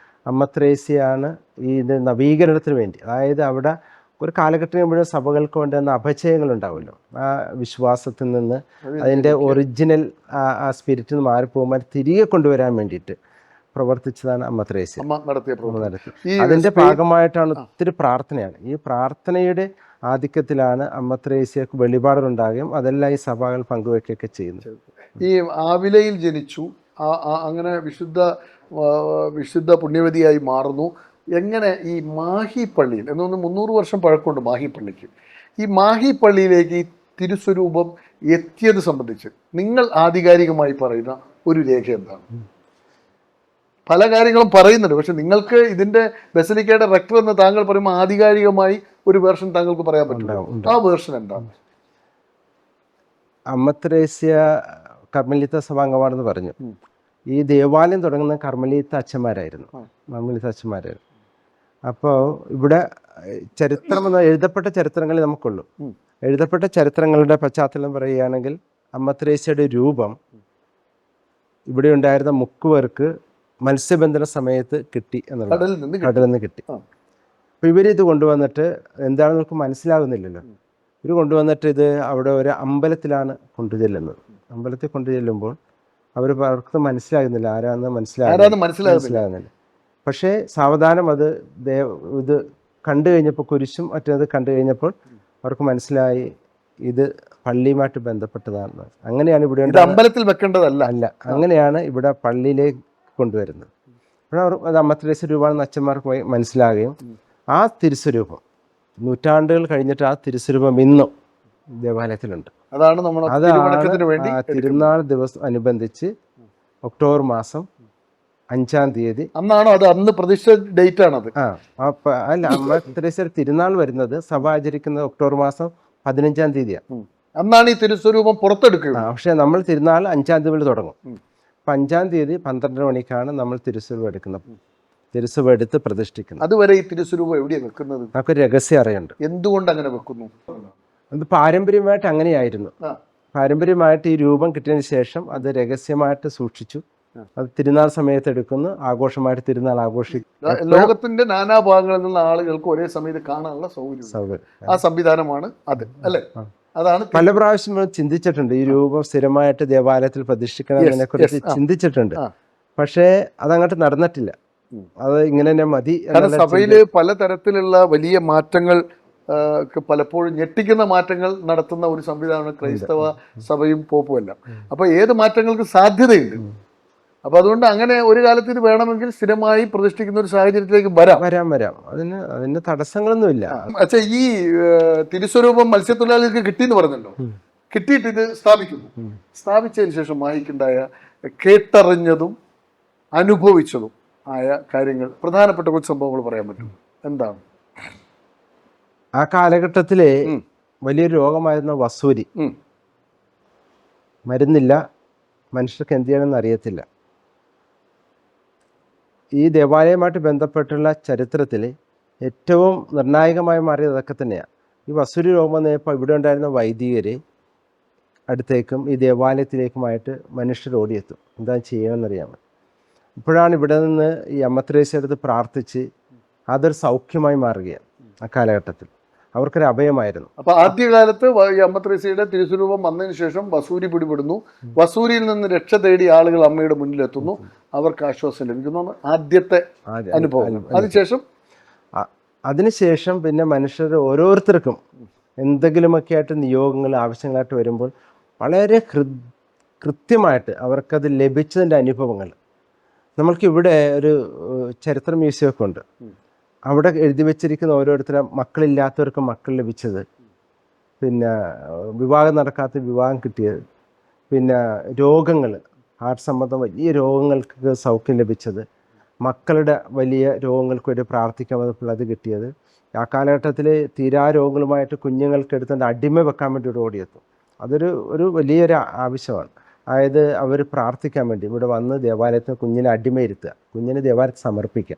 അമ്മ ത്രേസ്യയാണ് ഈ ഇത് നവീകരണത്തിന് വേണ്ടി, അതായത് അവിടെ ഒരു കാലഘട്ടം കഴിയുമ്പോഴും സഭകൾക്ക് കൊണ്ടുവന്ന അപചയങ്ങൾ ഉണ്ടാവുമല്ലോ, ആ വിശ്വാസത്തിൽ നിന്ന് അതിൻ്റെ ഒറിജിനൽ ആ സ്പിരിറ്റിൽ നിന്ന് മാറിപ്പോകുമ്പോൾ തിരികെ കൊണ്ടുവരാൻ വേണ്ടിയിട്ട് പ്രവർത്തിച്ചതാണ് അമ്മ ത്രേസ്യ നടത്തി. അതിൻ്റെ ഭാഗമായിട്ടാണ് ഒത്തിരി പ്രാർത്ഥനയാണ്. ഈ പ്രാർത്ഥനയുടെ ആധിക്യത്തിലാണ് അമ്മ ത്രേസ്യക്ക് വെളിപാടുകളുണ്ടാകുകയും അതെല്ലാം ഈ സഭകൾ പങ്കുവെക്കുകയൊക്കെ ചെയ്യുന്നത്. ഈ ആവിലയിൽ ജനിച്ചു, അങ്ങനെ വിശുദ്ധ പുണ്യവതിയായി മാറുന്നു. എങ്ങനെ ഈ മാഹി പള്ളിയിൽ എന്നൊന്ന് 300 വർഷം പഴക്കമുണ്ട് മാഹി പള്ളിക്ക്. ഈ മാഹി പള്ളിയിലേക്ക് ഈ തിരുസ്വരൂപം എത്തിയത് സംബന്ധിച്ച് നിങ്ങൾ ആധികാരികമായി പറയുന്ന ഒരു രേഖ എന്താണ്? പല കാര്യങ്ങളും പറയുന്നുണ്ട്, പക്ഷെ നിങ്ങൾക്ക് ഇതിന്റെ ബസിലിക്കയുടെ റെക്ടർ എന്ന് താങ്കൾ പറയുമ്പോൾ ആധികാരികമായി ഒരു വേർഷൻ താങ്കൾക്ക് പറയാൻ പറ്റില്ല. ആ വേർഷൻ എന്താണ്? അമ്മ ത്രേസ്യ കർമ്മലിത്ത സഭാംഗമാണെന്ന് പറഞ്ഞു. ഈ ദേവാലയം തുടങ്ങുന്ന കർമ്മലിത്ത അച്ഛന്മാരായിരുന്നു. അപ്പോൾ ഇവിടെ ചരിത്രം എഴുതപ്പെട്ട ചരിത്രങ്ങളെ നമുക്കുള്ളൂ. എഴുതപ്പെട്ട ചരിത്രങ്ങളുടെ പശ്ചാത്തലം പറയുകയാണെങ്കിൽ അമ്മ ത്രേസ്യയുടെ രൂപം ഇവിടെ ഉണ്ടായിരുന്ന മുക്കുവർക്ക് മത്സ്യബന്ധന സമയത്ത് കിട്ടി എന്നുള്ളത്, കടലിൽ നിന്ന് കിട്ടി. അപ്പോൾ ഇവരിത് കൊണ്ടുവന്നിട്ട് എന്താണെന്ന് നമുക്ക് മനസ്സിലാകുന്നില്ലല്ലോ. ഇവർ കൊണ്ടുവന്നിട്ട് ഇത് അവിടെ ഒരു അമ്പലത്തിലാണ് കൊണ്ടുചെല്ലുന്നത്. അമ്പലത്തിൽ കൊണ്ടുചെല്ലുമ്പോൾ അവർക്ക് മനസ്സിലാകുന്നില്ല, ആരാന്ന് മനസ്സിലാകുന്നില്ല. പക്ഷേ സാവധാനം ഇത് കണ്ടു കഴിഞ്ഞപ്പോൾ, കുരിശും മറ്റേത് കണ്ടു കഴിഞ്ഞപ്പോൾ അവർക്ക് മനസ്സിലായി ഇത് പള്ളിയുമായിട്ട് ബന്ധപ്പെട്ടതാണ്. അങ്ങനെയാണ് ഇവിടെ അമ്പലത്തിൽ വെക്കേണ്ടതല്ല അങ്ങനെയാണ് ഇവിടെ പള്ളിയിലേക്ക് കൊണ്ടുവരുന്നത്. അപ്പോൾ അത് അമ്മ ത്രേസ്യ രൂപമാണെന്ന് അച്ഛന്മാർക്ക് മനസ്സിലാകുകയും ആ തിരുസ്വരൂപം നൂറ്റാണ്ടുകൾ കഴിഞ്ഞിട്ട് ആ തിരുസ്വരൂപം ഇന്നും ദേവാലയത്തിലുണ്ട്. അതാണ് തിരുനാൾ ദിവസം അനുബന്ധിച്ച് ഒക്ടോബർ മാസം 5-ാം തീയതി അന്നാണോ അത്? അന്ന് പ്രതിഷ്ഠ ഡേറ്റ് ആണത്? അല്ല, അമ്മ ത്രേസ്യ തിരുനാൾ വരുന്നത് സഭ ആചരിക്കുന്നത് ഒക്ടോബർ മാസം 15-ാം തീയതിയാണ്. അന്നാണ് ഈ തിരുസ്വരൂപം പുറത്തെടുക്കുക. പക്ഷെ നമ്മൾ തിരുനാൾ 5-ാം തീയതി തുടങ്ങും. 5-ാം തീയതി 12 മണിക്കാണ് നമ്മൾ തിരുസ്വരൂപം എടുക്കുന്നത്. തിരുസ്വരൂപം എടുത്ത് പ്രതിഷ്ഠിക്കുന്നത്. അതുവരെ ഈ തിരുസ്വരൂപം എവിടെയാണ് വെക്കുന്നത്? നമുക്ക് രഹസ്യം അറിയണ്ട്. എന്തുകൊണ്ട് അങ്ങനെ വെക്കുന്നു? അത് പാരമ്പര്യമായിട്ട് അങ്ങനെയായിരുന്നു. പാരമ്പര്യമായിട്ട് ഈ രൂപം കിട്ടിയതിന് ശേഷം അത് രഹസ്യമായിട്ട് സൂക്ഷിച്ചു. അത് തിരുനാൾ സമയത്ത് എടുക്കുന്നു, ആഘോഷമായിട്ട് തിരുനാൾ ആഘോഷിക്കും. ലോകത്തിന്റെ നാനാഭാഗങ്ങളിൽ നിന്നുള്ള ആളുകൾക്ക് ഒരേ സമയത്ത് കാണാനുള്ള സൗകര്യം, ആ സംവിധാനമാണ് അത്, അല്ലേ? അതാണ് പല പ്രാവശ്യം ചിന്തിച്ചിട്ടുണ്ട് ഈ രൂപം സ്ഥിരമായിട്ട് ദേവാലയത്തിൽ പ്രതിഷ്ഠിക്കണമെന്നതിനെ കുറിച്ച് ചിന്തിച്ചിട്ടുണ്ട്. പക്ഷേ അതങ്ങോട്ട് നടന്നിട്ടില്ല. അത് ഇങ്ങനെ തന്നെ മതി. സഭയില് പലതരത്തിലുള്ള വലിയ മാറ്റങ്ങൾ, പലപ്പോഴും ഞെട്ടിക്കുന്ന മാറ്റങ്ങൾ നടത്തുന്ന ഒരു സംവിധാനമാണ് ക്രൈസ്തവ സഭയും പോപ്പും എല്ലാം. അപ്പൊ ഏത് മാറ്റങ്ങൾക്ക് സാധ്യതയുണ്ട്. അപ്പൊ അതുകൊണ്ട് അങ്ങനെ ഒരു കാലത്ത് ഇത് വേണമെങ്കിൽ സ്ഥിരമായി പ്രതിഷ്ഠിക്കുന്ന ഒരു സാഹചര്യത്തിലേക്ക് വരാം. അതിന് തടസ്സങ്ങളൊന്നുമില്ല. അച്ഛാ, ഈ തിരുസ്വരൂപം മത്സ്യത്തൊഴിലാളികൾക്ക് കിട്ടിയെന്ന് പറഞ്ഞല്ലോ. കിട്ടിയിട്ട് ഇത് സ്ഥാപിക്കുന്നു. സ്ഥാപിച്ചതിന് ശേഷം മാഹിക്കുണ്ടായ കേട്ടറിഞ്ഞതും അനുഭവിച്ചതും ആയ കാര്യങ്ങൾ, പ്രധാനപ്പെട്ട കുറച്ച് സംഭവങ്ങൾ പറയാൻ പറ്റും. എന്താണ്? ആ കാലഘട്ടത്തിലെ വലിയൊരു രോഗമായിരുന്ന വസൂരി. മരുന്നില്ല, മനുഷ്യർക്ക് എന്ത് ചെയ്യണമെന്ന് അറിയത്തില്ല. ഈ ദേവാലയവുമായിട്ട് ബന്ധപ്പെട്ടുള്ള ചരിത്രത്തിൽ ഏറ്റവും നിർണായകമായി മാറിയത് അതൊക്കെ തന്നെയാണ്. ഈ വസൂരി രോഗം വന്നപ്പോൾ ഇവിടെ ഉണ്ടായിരുന്ന വൈദികര് അടുത്തേക്കും ഈ ദേവാലയത്തിലേക്കുമായിട്ട് മനുഷ്യർ ഓടിയെത്തും. എന്താ ചെയ്യണമെന്നറിയാൻ. ഇപ്പോഴാണ് ഇവിടെ നിന്ന് ഈ അമ്മത്രേസ്യ എടുത്ത് പ്രാർത്ഥിച്ച് അതൊരു സൗഖ്യമായി മാറുകയാണ്. ആ കാലഘട്ടത്തിൽ അവർക്കൊരു അഭയമായിരുന്നു. അപ്പൊ ആദ്യകാലത്ത് ഈ അമ്മത്രേസ്യയുടെ തിരുസ്വരൂപം വന്നതിന് ശേഷം വസൂരി പിടിപെടുന്നു. വസൂരിയിൽ നിന്ന് രക്ഷ തേടി ആളുകൾ അമ്മയുടെ മുന്നിലെത്തുന്നു. അവർക്ക് ആശ്വാസം ലഭിക്കുന്നു. ആദ്യത്തെ അനുഭവം. അതിനുശേഷം പിന്നെ മനുഷ്യർ ഓരോരുത്തർക്കും എന്തെങ്കിലുമൊക്കെ ആയിട്ട് നിയോഗങ്ങൾ ആവശ്യങ്ങളായിട്ട് വരുമ്പോൾ വളരെ കൃത്യമായിട്ട് അവർക്കത് ലഭിച്ചതിൻ്റെ അനുഭവങ്ങൾ. നമ്മൾക്കിവിടെ ഒരു ചരിത്ര മ്യൂസിയമൊക്കെ ഉണ്ട്. അവിടെ എഴുതി വെച്ചിരിക്കുന്ന ഓരോരുത്തരും മക്കളില്ലാത്തവർക്ക് മക്കൾ ലഭിച്ചത്, പിന്നെ വിവാഹം നടക്കാത്ത വിവാഹം കിട്ടിയത്, പിന്നെ രോഗങ്ങൾ, ഹാർട്ട് സംബന്ധം വലിയ രോഗങ്ങൾക്ക് സൗഖ്യം ലഭിച്ചത്, മക്കളുടെ വലിയ രോഗങ്ങൾക്ക് വേണ്ടി പ്രാർത്ഥിക്കാൻ വന്നപ്പോൾ അത് കിട്ടിയത്. ആ കാലഘട്ടത്തിൽ തീരാ രോഗങ്ങളുമായിട്ട് കുഞ്ഞുങ്ങൾക്ക് എടുത്തുകൊണ്ട് അടിമ വെക്കാൻ വേണ്ടി ഓടിയെത്തും. അതൊരു വലിയൊരു ആവശ്യമാണ്. അതായത് അവർ പ്രാർത്ഥിക്കാൻ വേണ്ടി ഇവിടെ വന്ന് ദേവാലയത്തിന് കുഞ്ഞിനെ അടിമയിരുത്തുക, കുഞ്ഞിനെ ദേവാലയത്തിൽ സമർപ്പിക്കുക.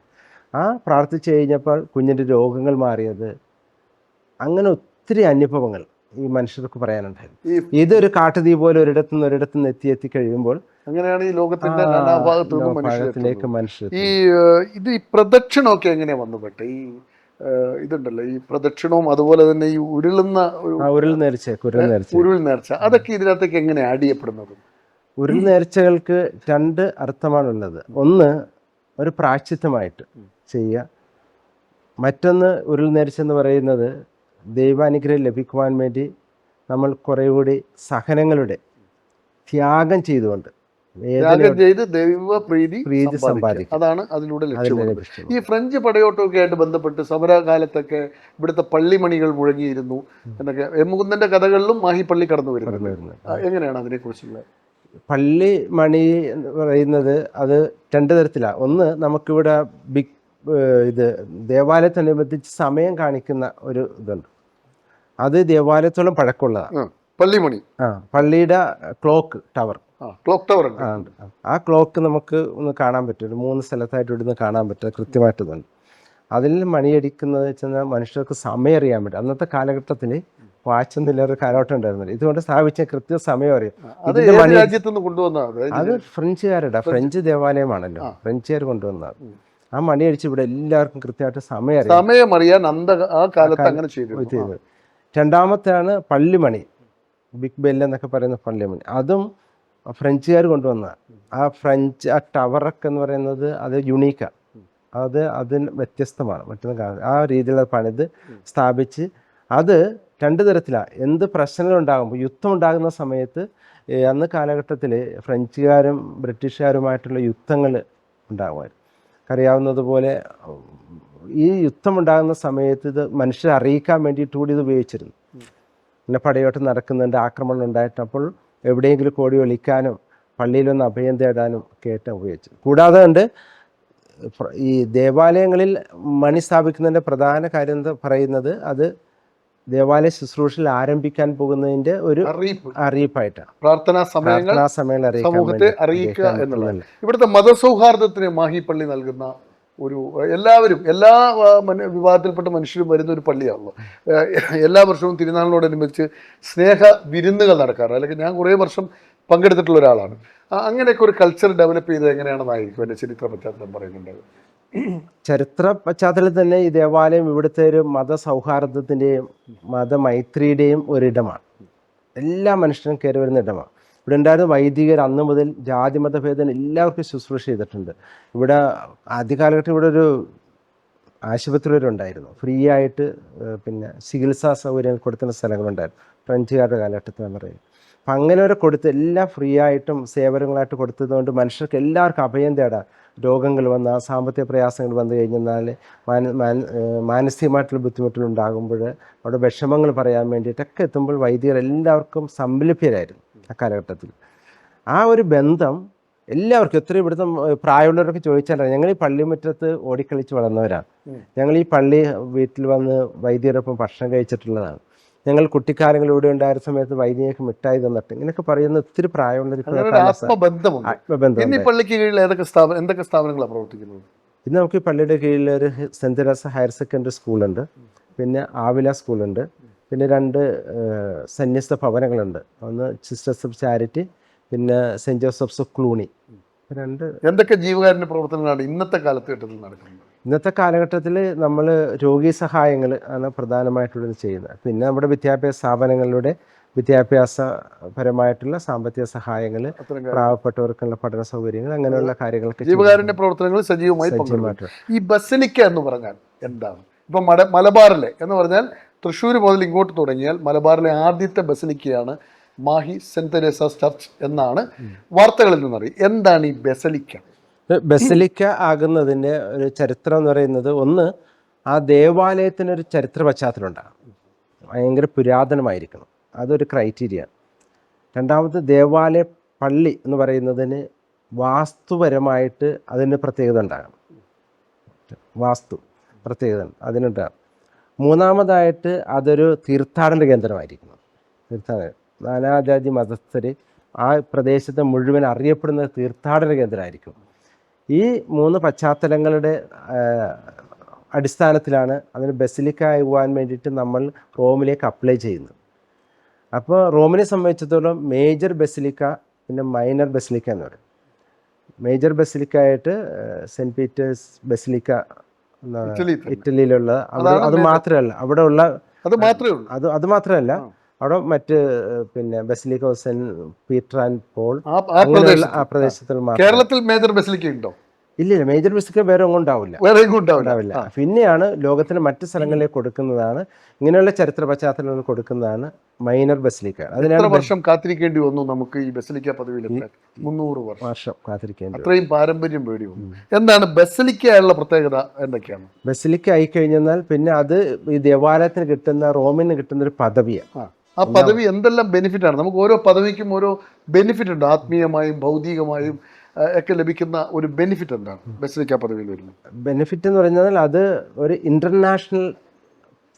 ആ പ്രാർത്ഥിച്ചു കഴിഞ്ഞപ്പോൾ കുഞ്ഞിൻ്റെ രോഗങ്ങൾ മാറിയത്, അങ്ങനെ ഒത്തിരി അനുഭവങ്ങൾ ഈ മനുഷ്യർക്ക് പറയാനുണ്ടായിരുന്നു. ഇതൊരു കാട്ടുതീ പോലെ ഒരിടത്തുനിന്ന് എത്തി കഴിയുമ്പോൾ അങ്ങനെയാണ് ഈ ലോകത്തിന്റെ നാനാഭാഗത്തേക്ക് മനുഷ്യർ. ഈ പ്രദക്ഷിണമൊക്കെ എങ്ങനെയാ വന്നുപെട്ടെ? ഈ ഇതുണ്ടല്ലോ, ഈ പ്രദക്ഷിണവും അതുപോലെ തന്നെ ഈ ഉരുൾ നേർച്ച, അതൊക്കെ ഇതിനകത്തേക്ക് എങ്ങനെയാണ് ആഡ് ചെയ്യപ്പെടുന്നത്? ഉരുൾ നേർച്ചകൾക്ക് രണ്ട് അർത്ഥമാണുള്ളത്. ഒന്ന് ഒരു പ്രായശ്ചിത്തമായിട്ട് ചെയ്യുക. മറ്റൊന്ന് ഉരുൾ നേർച്ച എന്ന് പറയുന്നത് ദൈവാനുഗ്രഹം ലഭിക്കുവാൻ വേണ്ടി നമ്മൾ കുറേ കൂടി സഹനങ്ങളുടെ ത്യാഗം ചെയ്തുകൊണ്ട് ദൈവപ്രീതി സമ്പാദിക്കുക. അതാണ് അതിലൂടെ ലക്ഷ്യമുള്ളത്. ഈ ഫ്രഞ്ച് പടയോട്ടമൊക്കെ ആയിട്ട് ബന്ധപ്പെട്ട് സമരകാലത്തൊക്കെ ഇവിടുത്തെ പള്ളിമണികൾ മുഴങ്ങിയിരുന്നു എന്നൊക്കെ മുകുന്ദന്റെ കഥകളിലും മാഹി പള്ളി കടന്നു വരുന്നത്. എങ്ങനെയാണ് അതിനെക്കുറിച്ചുള്ള? പള്ളി മണി എന്ന് പറയുന്നത് അത് രണ്ട് തരത്തിലാണ്. ഒന്ന്, നമുക്കിവിടെ ദേവാലയത്തോടനുബന്ധിച്ച് സമയം കാണിക്കുന്ന ഒരു ഇതുണ്ട്. അത് ദേവാലയത്തോളം പഴക്കമുള്ളതാണ്. പള്ളിമണി, പള്ളിയുടെ ക്ലോക്ക് ടവർ ആ ക്ലോക്ക് നമുക്ക് ഒന്ന് കാണാൻ പറ്റും. 3 സ്ഥലത്തായിട്ട് ഇവിടുന്ന് കാണാൻ പറ്റും. കൃത്യമായിട്ടുണ്ട്. അതിൽ മണിയടിക്കുന്നത് വെച്ചാൽ മനുഷ്യർക്ക് സമയം അറിയാൻ പറ്റും. അന്നത്തെ കാലഘട്ടത്തിൽ വാച്ചൊന്നുമില്ലാത്ത കാലഘട്ടം ഉണ്ടായിരുന്നില്ല. ഇതുകൊണ്ട് സ്ഥാപിച്ച കൃത്യ സമയം അറിയാം. അത് ഫ്രഞ്ച് ദേവാലയമാണല്ലോ, ഫ്രഞ്ചുകാർ കൊണ്ടുവന്നത്. ആ മണിയടിച്ച് ഇവിടെ എല്ലാവർക്കും കൃത്യമായിട്ട് സമയം അറിയാൻ ചെയ്തത്. രണ്ടാമത്തെയാണ് പള്ളിമണി, ബിഗ് ബെല്ല് എന്നൊക്കെ പറയുന്ന പള്ളിമണി. അതും ഫ്രഞ്ചുകാർ കൊണ്ടുവന്നതാണ്. ആ ടവറൊക്കെ എന്ന് പറയുന്നത് അത് യുണീക്കാണ്. അതിന് വ്യത്യസ്തമാണ്. മറ്റൊന്നും ആ രീതിയിലുള്ള പണിത് സ്ഥാപിച്ച് അത് രണ്ട് തരത്തിലാണ്. എന്ത് പ്രശ്നങ്ങളുണ്ടാകുമ്പോൾ, യുദ്ധം ഉണ്ടാകുന്ന സമയത്ത്, അന്ന് കാലഘട്ടത്തിൽ ഫ്രഞ്ചുകാരും ബ്രിട്ടീഷുകാരുമായിട്ടുള്ള യുദ്ധങ്ങൾ ഉണ്ടാകുമായിരുന്നു. അറിയാവുന്നതുപോലെ ഈ യുദ്ധമുണ്ടാകുന്ന സമയത്ത് ഇത് മനുഷ്യരെ അറിയിക്കാൻ വേണ്ടിയിട്ട് കൂടി ഇത് ഉപയോഗിച്ചിരുന്നു. പിന്നെ പടയോട്ടം നടക്കുന്നുണ്ട്, ആക്രമണം ഉണ്ടായിട്ട് അപ്പോൾ എവിടെയെങ്കിലും കോടി ഒളിക്കാനും പള്ളിയിലൊന്ന് അഭയം തേടാനും ഒക്കെ ആയിട്ട് ഉപയോഗിച്ചു. കൂടാതെ ഉണ്ട് ഈ ദേവാലയങ്ങളിൽ മണി സ്ഥാപിക്കുന്നതിൻ്റെ പ്രധാന കാര്യം എന്ന് പറയുന്നത് അത് ദേവാലയ ശുശ്രൂഷയിൽ ആരംഭിക്കാൻ പോകുന്നതിൻ്റെ ഒരു അറിയിപ്പായിട്ടാണ്. പ്രാർത്ഥനാ സമയങ്ങൾ സമൂഹത്തെ അറിയിക്കുക എന്നുള്ളത്. ഇവിടുത്തെ മതസൗഹാർദ്ദത്തിന് മാഹി പള്ളി നൽകുന്ന ഒരു എല്ലാ വിഭാഗത്തിൽപ്പെട്ട മനുഷ്യരും വരുന്ന ഒരു പള്ളിയാണല്ലോ. എല്ലാ വർഷവും തിരുനാളിനോടനുബന്ധിച്ച് സ്നേഹ വിരുന്നുകൾ നടക്കാറ്. അല്ലെങ്കിൽ ഞാൻ കുറേ വർഷം പങ്കെടുത്തിട്ടുള്ള ഒരാളാണ്. അങ്ങനെയൊക്കെ ഒരു കൾച്ചർ ഡെവലപ്പ് ചെയ്തത് എങ്ങനെയാണെന്നായിരിക്കും എൻ്റെ ചരിത്ര പശ്ചാത്തലം പറയുന്നുണ്ട്. ചരിത്ര പശ്ചാത്തലത്തിൽ തന്നെ ഈ ദേവാലയം ഇവിടുത്തെ ഒരു മതസൗഹാർദ്ദത്തിൻ്റെയും മതമൈത്രിയുടെയും ഒരിടമാണ്. എല്ലാ മനുഷ്യരും കയറി വരുന്ന ഇടമാണ്. ഇവിടെ ഉണ്ടായിരുന്ന വൈദികർ അന്ന് മുതൽ ജാതി മതഭേദം എല്ലാവർക്കും ശുശ്രൂഷ ചെയ്തിട്ടുണ്ട്. ഇവിടെ ആദ്യകാലഘട്ടം ഇവിടെ ഒരു ആശുപത്രി വരെ ഉണ്ടായിരുന്നു. ഫ്രീ ആയിട്ട് പിന്നെ ചികിത്സാ സൗകര്യങ്ങൾ കൊടുക്കുന്ന സ്ഥലങ്ങളുണ്ടായിരുന്നു ഫ്രഞ്ചുകാരുടെ കാലഘട്ടത്തിൽ എന്ന് പറയും. അപ്പം അങ്ങനെ വരെ കൊടുത്ത് എല്ലാം ഫ്രീ ആയിട്ടും സേവനങ്ങളായിട്ട് കൊടുത്തതുകൊണ്ട് മനുഷ്യർക്ക് എല്ലാവർക്കും അഭയം തേടാം. രോഗങ്ങൾ വന്നാൽ, സാമ്പത്തിക പ്രയാസങ്ങൾ വന്നു കഴിഞ്ഞാൽ, മാനസികമായിട്ടുള്ള ബുദ്ധിമുട്ടുകൾ ഉണ്ടാകുമ്പോൾ, അവിടെ വിഷമങ്ങൾ പറയാൻ വേണ്ടിയിട്ടൊക്കെ എത്തുമ്പോൾ വൈദികർ എല്ലാവർക്കും സംലഭ്യരായിരുന്നു ആ കാലഘട്ടത്തിൽ. ആ ഒരു ബന്ധം എല്ലാവർക്കും, എത്ര ഇവിടുത്തെ പ്രായമുള്ളവരൊക്കെ ചോദിച്ചാൽ ഞങ്ങൾ ഈ പള്ളിമുറ്റത്ത് ഓടിക്കളിച്ച് വളർന്നവരാണ്, ഞങ്ങൾ ഈ പള്ളി വീട്ടിൽ വന്ന് വൈദ്യരൊപ്പം ഭക്ഷണം കഴിച്ചിട്ടുള്ളതാണ്, ഞങ്ങൾ കുട്ടിക്കാലങ്ങളിലൂടെ ഉണ്ടായിരുന്ന സമയത്ത് വൈദ്യക്ക് മിഠായി തന്നിട്ട്, ഇങ്ങനെയൊക്കെ പറയുന്ന ഒത്തിരി പ്രായമുള്ളവർ. ആത്മബന്ധം. പള്ളിക്ക് കീഴിൽ എന്തൊക്കെ സ്ഥാപനങ്ങളാണ് പ്രവർത്തിക്കുന്നത്? ഇന്ന് നമുക്ക് ഈ പള്ളിയുടെ കീഴിൽ ഒരു സെൻറ് തെരേസ ഹയർ സെക്കൻഡറി സ്കൂളുണ്ട്, പിന്നെ ആവില സ്കൂളുണ്ട്, പിന്നെ 2 സന്യസ്ത ഭവനങ്ങളുണ്ട്. ഒന്ന് സിസ്റ്റേഴ്സ് ഓഫ് ചാരിറ്റി, പിന്നെ സെൻറ് ജോസഫ്സ് ഓഫ് ക്ലൂണി. 2 എന്തൊക്കെ ജീവകാരുണ്യ പ്രവർത്തനങ്ങളാണ് ഇന്നത്തെ കാലഘട്ടത്തിൽ നടക്കുന്നത്? ഇന്നത്തെ കാലഘട്ടത്തിൽ നമ്മൾ രോഗീ സഹായങ്ങൾ ആണ് പ്രധാനമായിട്ടുള്ളത് ചെയ്യുന്നത്. പിന്നെ നമ്മുടെ വിദ്യാഭ്യാസ സ്ഥാപനങ്ങളിലൂടെ വിദ്യാഭ്യാസപരമായിട്ടുള്ള സാമ്പത്തിക സഹായങ്ങൾ, പാവപ്പെട്ടവർക്കുള്ള പഠന സൗകര്യങ്ങൾ, അങ്ങനെയുള്ള കാര്യങ്ങളൊക്കെ ജീവകാരുണ്യ പ്രവർത്തനങ്ങൾ സജീവമായിട്ട്. ഈ ബസലിക്ക എന്ന് പറഞ്ഞാൽ എന്താണ്? ഇപ്പൊ മലബാറിലെ എന്ന് പറഞ്ഞാൽ തൃശ്ശൂർ മുതൽ ഇങ്ങോട്ട് തുടങ്ങിയാൽ മലബാറിലെ ആദ്യത്തെ ബസലിക്കയാണ് മാഹി സെന്റ് തെരേസാസ് ചർച്ച് എന്നാണ് വാർത്തകളിൽ നിന്നറിയും. എന്താണ് ഈ ബസലിക്ക? ബസലിക്ക ആകുന്നതിൻ്റെ ഒരു ചരിത്രം എന്ന് പറയുന്നത്, ഒന്ന് ആ ദേവാലയത്തിനൊരു ചരിത്ര പശ്ചാത്തലം ഉണ്ടാകും, ഭയങ്കര പുരാതനമായിരിക്കണം, അതൊരു ക്രൈറ്റീരിയ. രണ്ടാമത് ദേവാലയ പള്ളി എന്ന് പറയുന്നതിന് വാസ്തുപരമായിട്ട് അതിന് പ്രത്യേകത ഉണ്ടാകണം, വാസ്തു പ്രത്യേകത അതിനുണ്ടാകും. മൂന്നാമതായിട്ട് അതൊരു തീർത്ഥാടന കേന്ദ്രമായിരിക്കണം. നാനാജാതി മതസ്ഥർ ആ പ്രദേശത്തെ മുഴുവൻ അറിയപ്പെടുന്ന തീർത്ഥാടന കേന്ദ്രമായിരിക്കും. ഈ 3 പശ്ചാത്തലങ്ങളുടെ അടിസ്ഥാനത്തിലാണ് അതിന് ബസിലിക്ക ആകുവാൻ വേണ്ടിയിട്ട് നമ്മൾ റോമിലേക്ക് അപ്ലൈ ചെയ്യുന്നത്. അപ്പോൾ റോമിനെ സംബന്ധിച്ചിടത്തോളം മേജർ ബസിലിക്ക, പിന്നെ മൈനർ ബസിലിക്ക എന്ന് പറയും. മേജർ ബസിലിക്ക ആയിട്ട് സെൻറ്റ് പീറ്റേഴ്സ് ബസിലിക്ക ഇറ്റലിയിലുള്ള, അത് മാത്രമല്ല അവിടെ ഉള്ള, അത് മാത്രമല്ല അവിടെ മറ്റ് പിന്നെ basilica of saint Peter and Paul ആ പ്രദേശത്തിൽ മാത്രം. കേരളത്തിൽ മേജർ ബസിലിക്ക ഉണ്ടോ? ഇല്ല, മേജർ ബസിലിക്ക വേറെ ഒന്നും ഉണ്ടാവില്ല. പിന്നെയാണ് ലോകത്തിന് മറ്റ് സ്ഥലങ്ങളിലേക്ക് കൊടുക്കുന്നതാണ്, ഇങ്ങനെയുള്ള ചരിത്ര പശ്ചാത്തലങ്ങൾ കൊടുക്കുന്നതാണ് മൈനർ ബസിലിക്ക. അതിന് വർഷം കാത്തിരിക്കേണ്ടി വന്നു നമുക്ക് ഈ ബസിലിക്ക പദവിയിലെത്താൻ? 300 വർഷം കാത്തിരിക്കേണ്ടി. അത്രയും പാരമ്പര്യം വേണ്ടി വന്നു. എന്താണ് ബസിലിക്കയുള്ള പ്രത്യേകത? എന്തൊക്കെയാണ്? ബസിലിക്ക ആയി കഴിഞ്ഞാൽ പിന്നെ അത് ഈ ദേവാലയത്തിന് കിട്ടുന്ന, റോമിന് കിട്ടുന്ന ഒരു പദവിയാണ്. ആ പദവി എന്തെല്ലാം ബെനിഫിറ്റ് ആണ്? നമുക്ക് ഓരോ പദവിക്കും ഓരോ ബെനിഫിറ്റ് ഉണ്ട്, ആത്മീയമായും ഭൗതികമായും ഒക്കെ ലഭിക്കുന്ന ഒരു ബെനിഫിറ്റ് എന്താണ് ബസിലിക്ക പദവിയിൽ വരുന്നത്? ബെനിഫിറ്റ് എന്ന് പറഞ്ഞാൽ അത് ഒരു ഇന്റർനാഷണൽ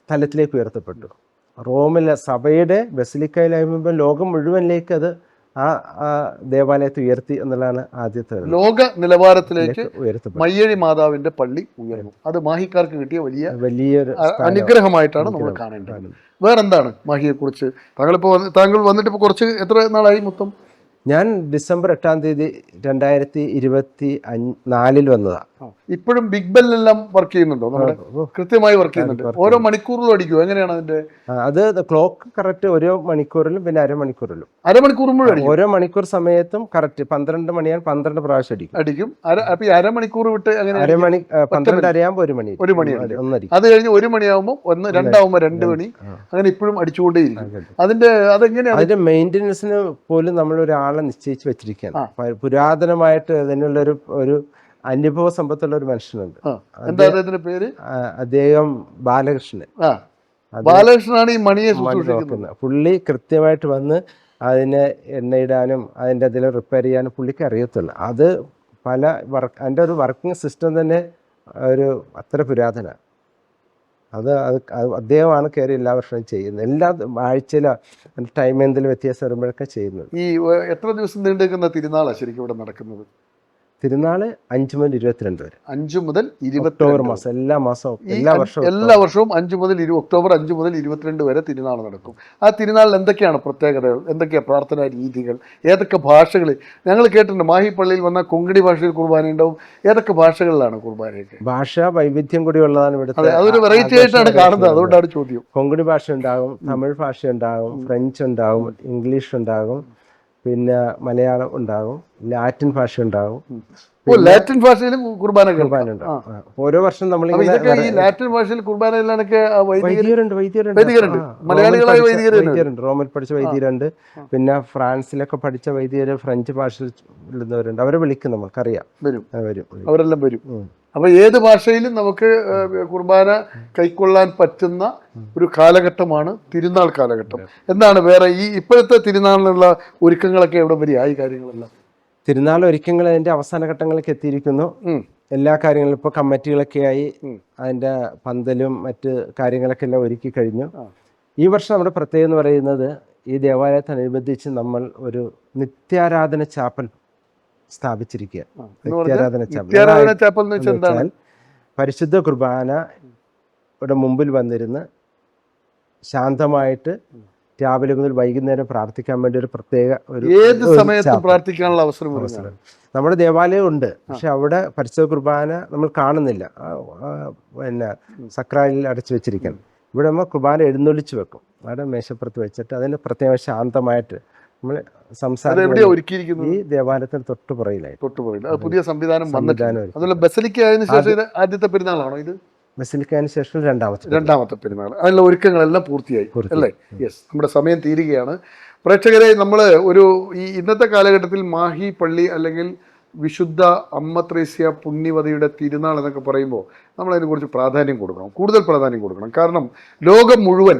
തലത്തിലേക്ക് ഉയർത്തപ്പെട്ടു. റോമിലെ സഭയുടെ ബസിലിക്കയിലാകുമ്പോൾ ലോകം മുഴുവനിലേക്ക് അത് ആ ദേവാലയത്തെ ഉയർത്തി എന്നുള്ളതാണ് ആദ്യത്തെ. ലോക നിലവാരത്തിലേക്ക് ഉയർത്തപ്പെട്ടു മയ്യഴി മാതാവിന്റെ പള്ളി ഉയർന്നു. അത് മാഹിക്കാർക്ക് കിട്ടിയ വലിയൊരു അനുഗ്രഹമായിട്ടാണ് നമ്മൾ കാണേണ്ടത്. വേറെന്താണ് മാഹിയെ കുറിച്ച്? താങ്കൾ വന്നിട്ട് ഇപ്പോൾ എത്ര നാളായി മൊത്തം? ഞാൻ ഡിസംബർ 8-ാം തീയതി 2024 വന്നതാണ്. ഇപ്പോഴും ബിഗ് ബെല്ലെല്ലാം വർക്ക് ചെയ്യുന്നുണ്ടോ? കൃത്യമായി വർക്ക് ചെയ്യുന്നുണ്ട്. ഓരോ മണിക്കൂറിലും അടിക്കുമോ? എങ്ങനെയാണ് അതിന്റെ? അത് ക്ലോക്ക് കറക്റ്റ് ഓരോ മണിക്കൂറിലും പിന്നെ അരമണിക്കൂറിലും ഓരോ മണിക്കൂർ സമയത്തും കറക്റ്റ് 12 മണിയാൽ 12 പ്രാവശ്യം അടിക്കും. അപ്പൊ അരമണിക്കൂർ വിട്ട് 12 അരയാകുമ്പോൾ 1 മണി അത് കഴിഞ്ഞ് 1 മണിയാകുമ്പോൾ 1, 2 2 മണി, അങ്ങനെ ഇപ്പോഴും അടിച്ചുകൊണ്ടേയിരിക്കും. അതിന്റെ മെയിൻ്റനൻസിന് പോലും നമ്മൾ ഒരാളെ നിശ്ചയിച്ച് വെച്ചിരിക്കുകയാണ്. പുരാതനമായിട്ട് അതിനുള്ളൊരു അനുഭവ സമ്പത്തുള്ള ഒരു മനുഷ്യനുണ്ട്. പേര് അദ്ദേഹം ബാലകൃഷ്ണൻ. ബാലകൃഷ്ണനാണ് ഈ മണിയെ നോക്കുന്നത്. പുള്ളി കൃത്യമായിട്ട് വന്ന് അതിനെ എണ്ണയിടാനും അതിൻ്റെ അതിൽ റിപ്പയർ ചെയ്യാനും പുള്ളിക്ക് അറിയത്തുള്ളൂ. അത് അതിൻ്റെ ഒരു വർക്കിംഗ് സിസ്റ്റം തന്നെ ഒരു അത്ര പുരാതന. അത് അദ്ദേഹമാണ് കയറി എല്ലാ വർഷവും ചെയ്യുന്നത്. എല്ലാ ആഴ്ചയിലും ടൈം എന്തെങ്കിലും വ്യത്യാസം വരുമ്പോഴൊക്കെ ചെയ്യുന്നത്. ഈ എത്ര ദിവസം നീണ്ടുനിൽക്കുന്ന തിരുനാളാണ് ശരിക്കും ഇവിടെ നടക്കുന്നത്? തിരുനാള് 5 മുതൽ 22 വരെ. 5 മുതൽ ഒക്ടോബർ മാസം, എല്ലാ വർഷവും 5 മുതൽ ഒക്ടോബർ 5 മുതൽ 22 വരെ തിരുനാൾ നടക്കും. ആ തിരുനാളിൽ എന്തൊക്കെയാണ് പ്രത്യേകതകൾ? എന്തൊക്കെയാണ് പ്രാർത്ഥനാ രീതികൾ? ഏതൊക്കെ ഭാഷകളിൽ? ഞങ്ങൾ കേട്ടിട്ടുണ്ട് മാഹി പള്ളിയിൽ വന്നാൽ കൊങ്കണി ഭാഷയിൽ കുർബാന ഉണ്ടാവും. ഏതൊക്കെ ഭാഷകളിലാണ് കുർബാനയൊക്കെ? ഭാഷ വൈവിധ്യം കൂടി ഉള്ളതാണ് ഇവിടുത്തെ. അതൊരു വെറൈറ്റി ആയിട്ടാണ് കാണുന്നത്, അതുകൊണ്ടാണ് ചോദ്യം. കൊങ്കണി ഭാഷ ഉണ്ടാകും, തമിഴ് ഭാഷ ഉണ്ടാകും, ഫ്രഞ്ച് ഉണ്ടാകും, ഇംഗ്ലീഷ് ഉണ്ടാകും, പിന്നെ മലയാളം ഉണ്ടാകും, ലാറ്റിൻ ഭാഷ ഉണ്ടാകും, ലാറ്റിൻ ഭാഷയിലും കുർബാന കേൾക്കാം. കുർബാനുണ്ട്. ഓരോ വർഷം നമ്മൾ അപ്പൊ ഇതൊക്കെ ഈ ലാറ്റിൻ ഭാഷയിൽ കുർബാന ചെല്ലാനൊക്കെ വൈദികരുണ്ട് വൈദികരുണ്ട്. മലയാളികളായ വൈദികരുണ്ട്. റോമിൽ പഠിച്ച വൈദികരുണ്ട്. പിന്നെ ഫ്രാൻസിലൊക്കെ പഠിച്ച വൈദികര്, ഫ്രഞ്ച് ഭാഷയിൽ ഉള്ളവരുണ്ട്. അവരെ വിളിക്കും, നമുക്കറിയാം, വരും, വരും. അവരെല്ലാം വരും. അപ്പൊ ഏത് ഭാഷയിലും നമുക്ക് കുർബാന കൈക്കൊള്ളാൻ പറ്റുന്ന ഒരു കാലഘട്ടമാണ് തിരുനാൾ കാലഘട്ടം. എന്താണ് വേറെ ഈ ഇപ്പോഴത്തെ തിരുനാളിനുള്ള ഒരുക്കങ്ങളൊക്കെ എവിടെ വരിക ഈ കാര്യങ്ങളെല്ലാം? തിരുനാൾ ഒരുക്കങ്ങൾ അതിന്റെ അവസാന ഘട്ടങ്ങളിലേക്ക് എത്തിയിരിക്കുന്നു. എല്ലാ കാര്യങ്ങളും ഇപ്പോൾ കമ്മിറ്റികളൊക്കെ ആയി, അതിന്റെ പന്തലും മറ്റ് കാര്യങ്ങളൊക്കെ എല്ലാം ഒരുക്കി കഴിഞ്ഞു. ഈ വർഷം നമ്മുടെ പ്രത്യേകത എന്ന് പറയുന്നത്, ഈ ദേവാലയത്തോടനുബന്ധിച്ച് നമ്മൾ ഒരു നിത്യാരാധന ചാപ്പൽ സ്ഥാപിച്ചിരിക്കുക. നിത്യാരാധന ചാപ്പൽ എന്ന് വെച്ചാൽ പരിശുദ്ധ കുർബാനയുടെ മുമ്പിൽ വന്നിരുന്ന് ശാന്തമായിട്ട് രാവിലെ മുതൽ വൈകുന്നേരം പ്രാർത്ഥിക്കാൻ വേണ്ടി ഒരു പ്രത്യേക ഏത് സമയത്തും പ്രാർത്ഥിക്കാനുള്ള അവസരം നമ്മുടെ ദേവാലയം ഉണ്ട്. പക്ഷെ അവിടെ പരിശുദ്ധ കുർബാന നമ്മൾ കാണുന്നില്ല, പിന്നെ സക്രായിൽ അടച്ചു വെച്ചിരിക്കണം. ഇവിടെ നമ്മൾ കുർബാന എഴുന്നള്ളിച്ച് വെക്കും, അവിടെ മേശപ്പുറത്ത് വെച്ചിട്ട് അതിന് പ്രത്യേകം ശാന്തമായിട്ട് നമ്മൾ സംസാരിക്കും. ഈ ദേവാലയത്തിന് തൊട്ടുപുറയിലായി പുതിയ സംവിധാനം വന്നിട്ടുണ്ട്. ബസലിക്കയിന് ശേഷം ആദ്യത്തെ പെരുന്നാളാണോ ഇത്? ബസലിക്കയിന് ശേഷം രണ്ടാമത്തെ പെരുന്നാൾ. അതിനുള്ള ഒരുക്കങ്ങളെല്ലാം പൂർത്തിയായി അല്ലേ? യെസ്, നമ്മുടെ സമയം തീരുകയാണ്. പ്രേക്ഷകരെ, നമ്മൾ ഈ ഇന്നത്തെ കാലഘട്ടത്തിൽ മാഹി പള്ളി അല്ലെങ്കിൽ വിശുദ്ധ അമ്മ ത്രേസ്യ പുണ്യവതിയുടെ തിരുനാൾ എന്നൊക്കെ പറയുമ്പോൾ നമ്മൾ അതിനെക്കുറിച്ച് പ്രാധാന്യം കൊടുക്കണം, കൂടുതൽ പ്രാധാന്യം കൊടുക്കണം. കാരണം ലോകം മുഴുവൻ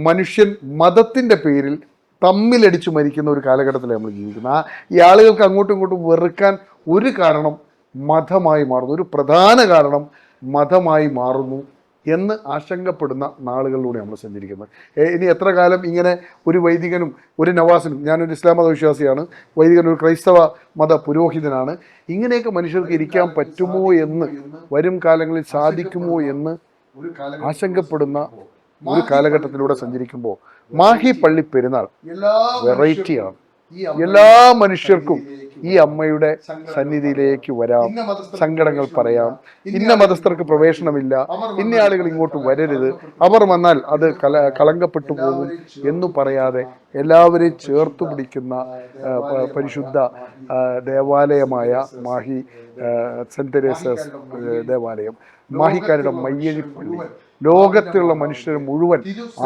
മനുഷ്യൻ മതത്തിൻ്റെ പേരിൽ തമ്മിലടിച്ചു മരിക്കുന്ന ഒരു കാലഘട്ടത്തിലാണ് നമ്മൾ ജീവിക്കുന്നത്. ഈ ആളുകൾക്ക് അങ്ങോട്ടും ഇങ്ങോട്ടും വെറുക്കാൻ ഒരു കാരണം മതമായി മാറുന്നു, ഒരു പ്രധാന കാരണം മതമായി മാറുന്നു എന്ന് ആശങ്കപ്പെടുന്ന നാളുകളിലൂടെ നമ്മൾ സഞ്ചരിക്കുന്നത്. ഇനി എത്ര കാലം ഇങ്ങനെ ഒരു വൈദികനും ഒരു നവാസിനും, ഞാനൊരു ഇസ്ലാം മത വിശ്വാസിയാണ്, വൈദികൻ ഒരു ക്രൈസ്തവ മത പുരോഹിതനാണ്, ഇങ്ങനെയൊക്കെ മനുഷ്യർക്ക് ഇരിക്കാൻ പറ്റുമോ എന്ന്, വരും കാലങ്ങളിൽ സാധിക്കുമോ എന്ന് ആശങ്കപ്പെടുന്ന ഒരു കാലഘട്ടത്തിലൂടെ സഞ്ചരിക്കുമ്പോൾ മാഹി പള്ളി പെരുന്നാൾ വെറൈറ്റിയാണ്. എല്ലാ മനുഷ്യർക്കും ഈ അമ്മയുടെ സന്നിധിയിലേക്ക് വരാം, സങ്കടങ്ങൾ പറയാം. ഇന്ന മതസ്ഥർക്ക് പ്രവേശനമില്ല, ഇന്ന ആളുകൾ ഇങ്ങോട്ട് വരരുത്, അവർ വന്നാൽ അത് കളങ്കപ്പെട്ടു പോകും എന്നു പറയാതെ എല്ലാവരെയും ചേർത്ത് പിടിക്കുന്ന പരിശുദ്ധ ദേവാലയമായ മാഹി സെന്റ് തെരേസസ് ദേവാലയം, മാഹിക്കാരുടെ മയ്യഴിപ്പള്ളി, ലോകത്തിലുള്ള മനുഷ്യർ മുഴുവൻ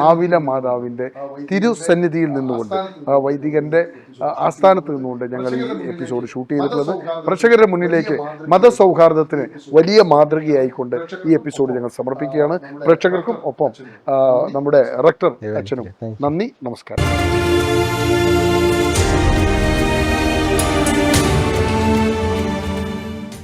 ആവില മാതാവിൻ്റെ തിരുസന്നിധിയിൽ നിന്നുകൊണ്ട്, വൈദികന്റെ ആസ്ഥാനത്ത് നിന്നുകൊണ്ട് ഞങ്ങൾ ഈ എപ്പിസോഡ് ഷൂട്ട് ചെയ്തിട്ടുള്ളത്. പ്രേക്ഷകരുടെ മുന്നിലേക്ക് മതസൗഹാർദ്ദത്തിന് വലിയ മാതൃകയായിക്കൊണ്ട് ഈ എപ്പിസോഡ് ഞങ്ങൾ സമർപ്പിക്കുകയാണ്. പ്രേക്ഷകർക്കും ഒപ്പം നമ്മുടെ റെക്ടർ അച്ഛനും നന്ദി, നമസ്കാരം.